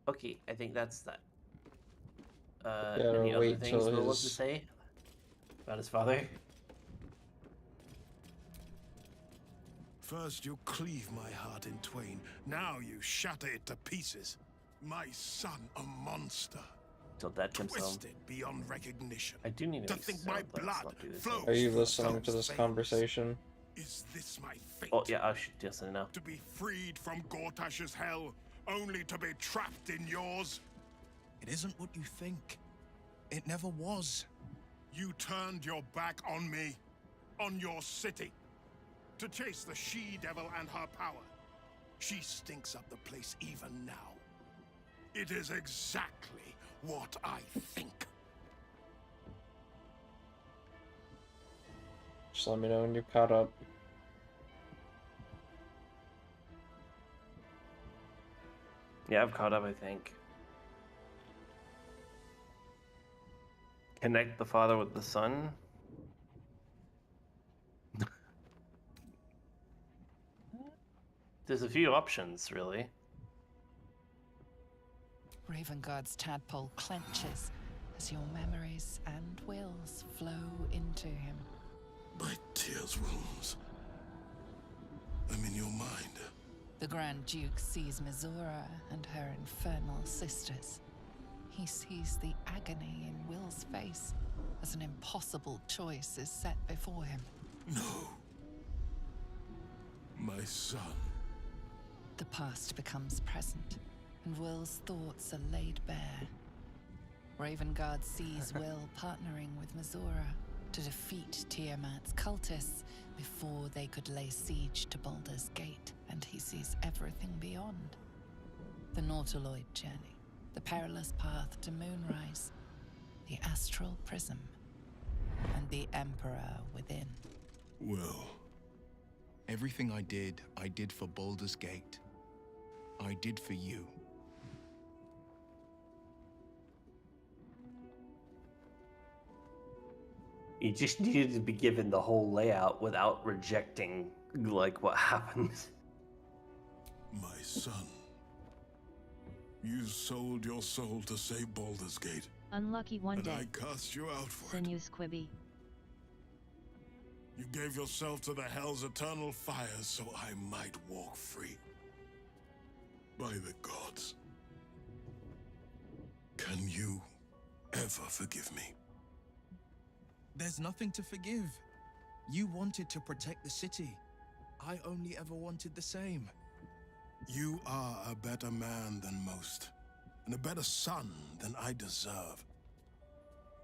Okay, I think that's that. Gotta Any other wait things till Will wants to his- say about his father? First you cleave my heart in twain, now you shatter it to pieces. My son, a monster. Till that comes home. Twisted beyond recognition. I do need to to think my blood flows. Are you through listening to those this veins. conversation? Is this my fate? Oh yeah, I should just say now. To be freed from Gortash's hell, only to be trapped in yours? It isn't what you think. It never was. You turned your back on me, on your city, to chase the she-devil and her power. She stinks up the place even now. It is exactly what I think. Just let me know when you're caught up. Yeah, I've caught up, I think. Connect the father with the son. There's a few options, really. Ravenguard's tadpole clenches as your memories and wills flow into him. My tears wounds. I'm in your mind. The Grand Duke sees Mizora and her infernal sisters. He sees the agony in Will's face as an impossible choice is set before him. No. My son. The past becomes present, and Will's thoughts are laid bare. Ravenguard sees Will partnering with Mizora to defeat Tiamat's cultists before they could lay siege to Baldur's Gate, and he sees everything beyond. The Nautiloid journey, the perilous path to Moonrise, the astral prism, and the Emperor within. Well, everything I did for Baldur's Gate. I did for you. You just needed to be given the whole layout without rejecting, like, what happened. my son. You sold your soul to save Baldur's Gate. Unlucky one and day. I cast you out for it. Sinews Quibby. You gave yourself to the Hell's eternal fires so I might walk free. By the gods. Can you ever forgive me? There's nothing to forgive. You wanted to protect the city. I only ever wanted the same. You are a better man than most, and a better son than I deserve.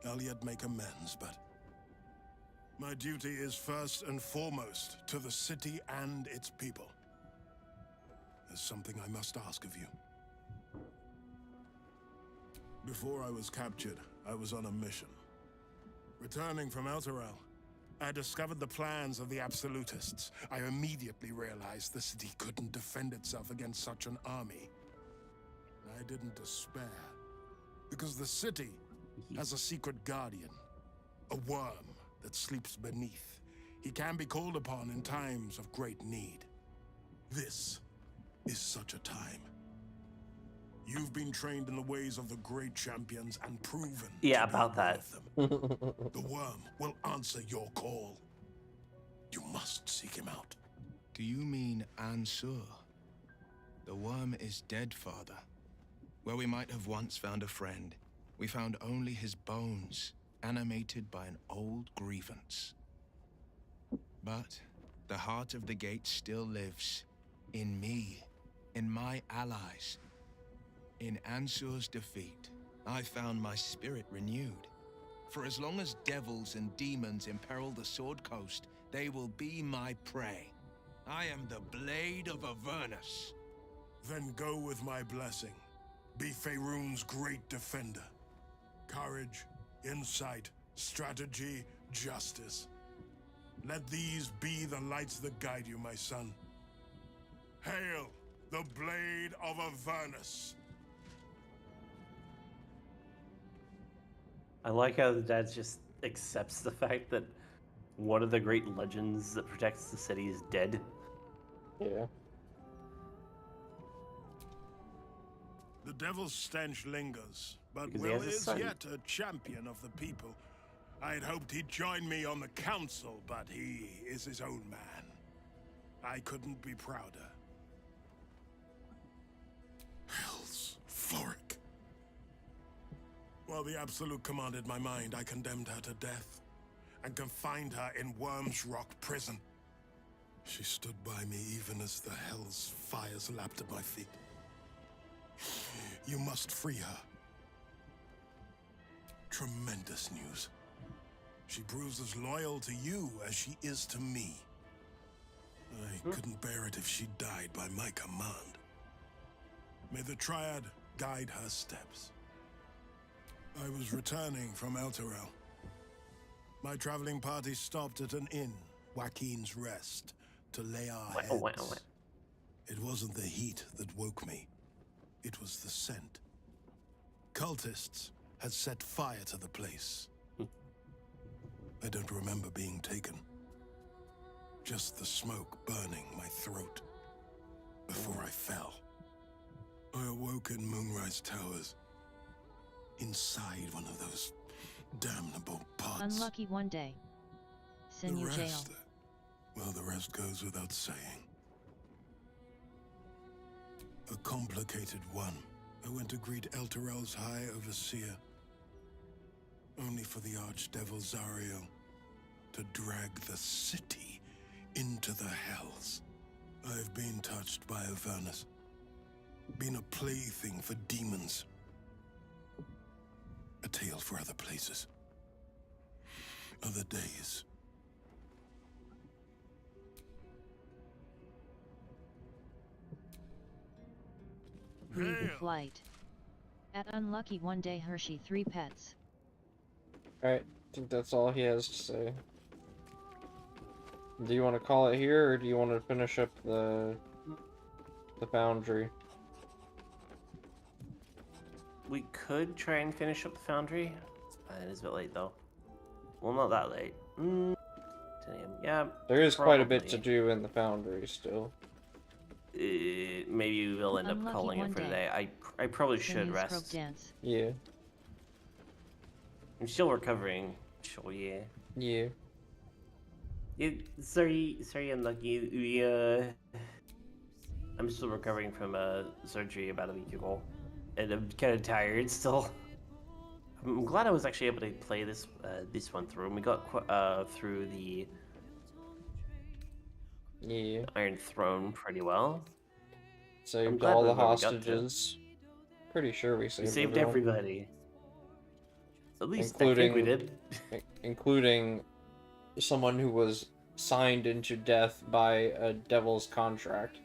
I'll yet make amends, but my duty is first and foremost to the city and its people. There's something I must ask of you. Before I was captured, I was on a mission. Returning from Elturel, I discovered the plans of the Absolutists. I immediately realized the city couldn't defend itself against such an army. I didn't despair, because the city has a secret guardian, a worm that sleeps beneath. He can be called upon in times of great need. This is such a time. You've been trained in the ways of the great champions and proven to be about one that. of them. The worm will answer your call. You must seek him out. Do you mean Ansur? The worm is dead, Father. Where we might have once found a friend, we found only his bones, animated by an old grievance. But the heart of the gate still lives. In me, in my allies. In Ansur's defeat, I found my spirit renewed. For as long as devils and demons imperil the Sword Coast, they will be my prey. I am the Blade of Avernus. Then go with my blessing. Be Faerun's great defender. Courage, insight, strategy, justice. Let these be the lights that guide you, my son. Hail, the Blade of Avernus! I like how the dad just accepts the fact that one of the great legends that protects the city is dead. Yeah. The devil's stench lingers, but Because he Will has a is son. yet a champion of the people. I had hoped he'd join me on the council, but he is his own man. I couldn't be prouder. Hell's Floric. While the Absolute commanded my mind, I condemned her to death and confined her in Worm's Rock prison. She stood by me even as the Hell's fires lapped at my feet. You must free her. Tremendous news. She proves as loyal to you as she is to me. I couldn't bear it if she died by my command. May the Triad guide her steps. I was returning from Elturel. My traveling party stopped at an inn, Joaquin's Rest, to lay our heads. It wasn't the heat that woke me. It was the scent. Cultists had set fire to the place. I don't remember being taken. Just the smoke burning my throat before I fell. I awoke in Moonrise Towers, inside one of those damnable pods. Unlucky one day. Send The you jail. rest, well, the rest goes without saying. A complicated one. I went to greet Elturel's High Overseer, only for the Archdevil Zariel to drag the city into the Hells. I've been touched by Avernus, been a plaything for demons, a tale for other places, other days. Read the flight. At unlucky one day Hershey 3 pets. Alright, I think that's all he has to say. Do you want to call it here, or do you want to finish up the foundry? We could try and finish up the foundry. It is a bit late though. Well, not that late. 10 a.m. Yeah. There is quite a bit probably. to do in the foundry still. Maybe we'll end up Unlucky calling one it for day. today. I probably Send should you rest. stroke dance. Yeah. I'm still recovering. So yeah. Yeah. Sorry, unlucky. I'm still recovering from surgery about a week ago, and I'm kind of tired still. I'm glad I was actually able to play this one through, and we got through the Iron Throne pretty well. Saved glad all the we got to. hostages. Pretty sure we saved, We saved everyone. everybody. At least I think we did. Including someone who was signed into death by a devil's contract.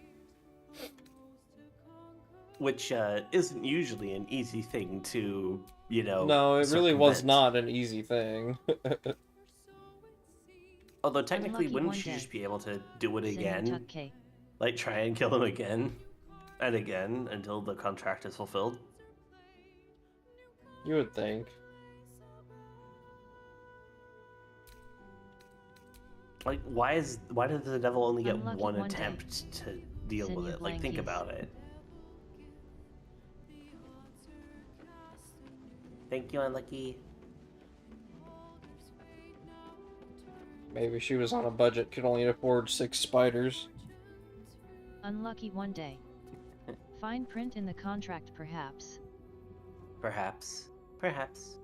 Which isn't usually an easy thing to, you know. No, it really was circumvent. not an easy thing. Although technically, Unlucky wouldn't one she day. just be able to do it Sinu again? Tukke. Like, try and kill him again and again until the contract is fulfilled? You would think. Like, why does the devil only get Unlucky one one day. attempt to deal with Sinu it? Like, think Blankies. about it. Thank you, Unlucky. Maybe she was on a budget, could only afford 6 spiders. Unlucky one day. Fine print in the contract, perhaps. Perhaps. Perhaps.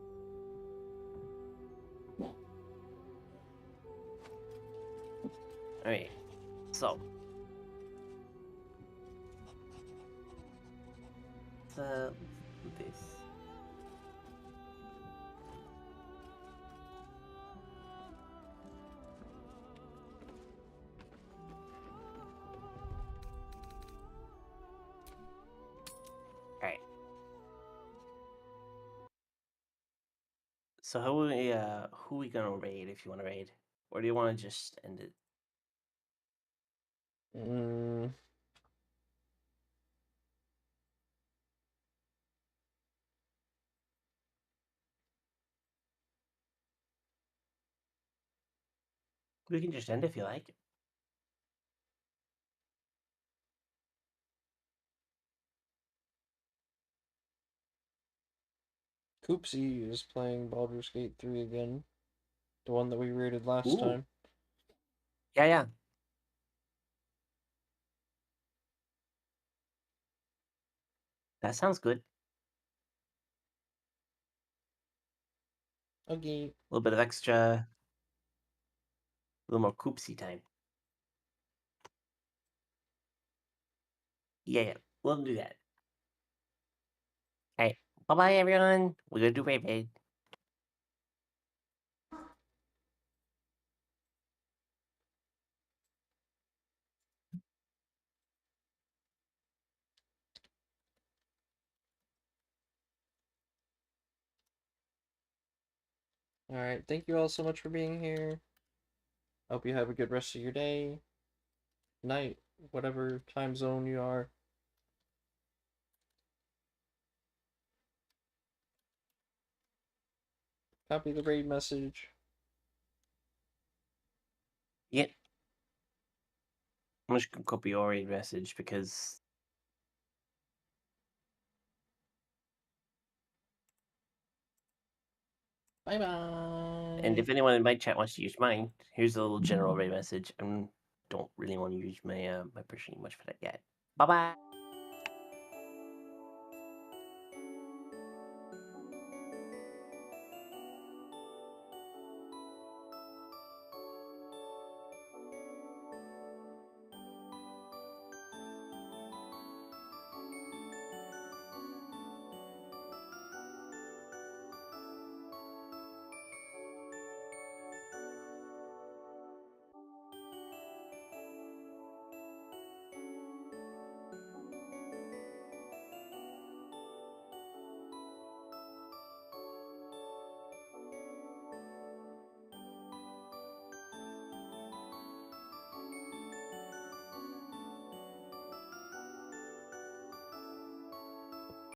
Alright. So. Let's do this. Alright. So who we gonna raid if you wanna raid? Or do you wanna just end it? We can just end if you like. Koopsie is playing Baldur's Gate 3 again. The one that we rated last Ooh. time. Yeah. That sounds good. Okay. A little bit of extra, a little more Koopsie time. Yeah, we'll do that. Alright, bye-bye everyone. We're gonna do raid. Alright, thank you all so much for being here. Hope you have a good rest of your day, night, whatever time zone you are. Copy the raid message. Yep. I'm just gonna copy your raid message because Bye-bye. and if anyone in my chat wants to use mine, here's a little general raid message. I don't really want to use my my personal much for that yet. Bye-bye.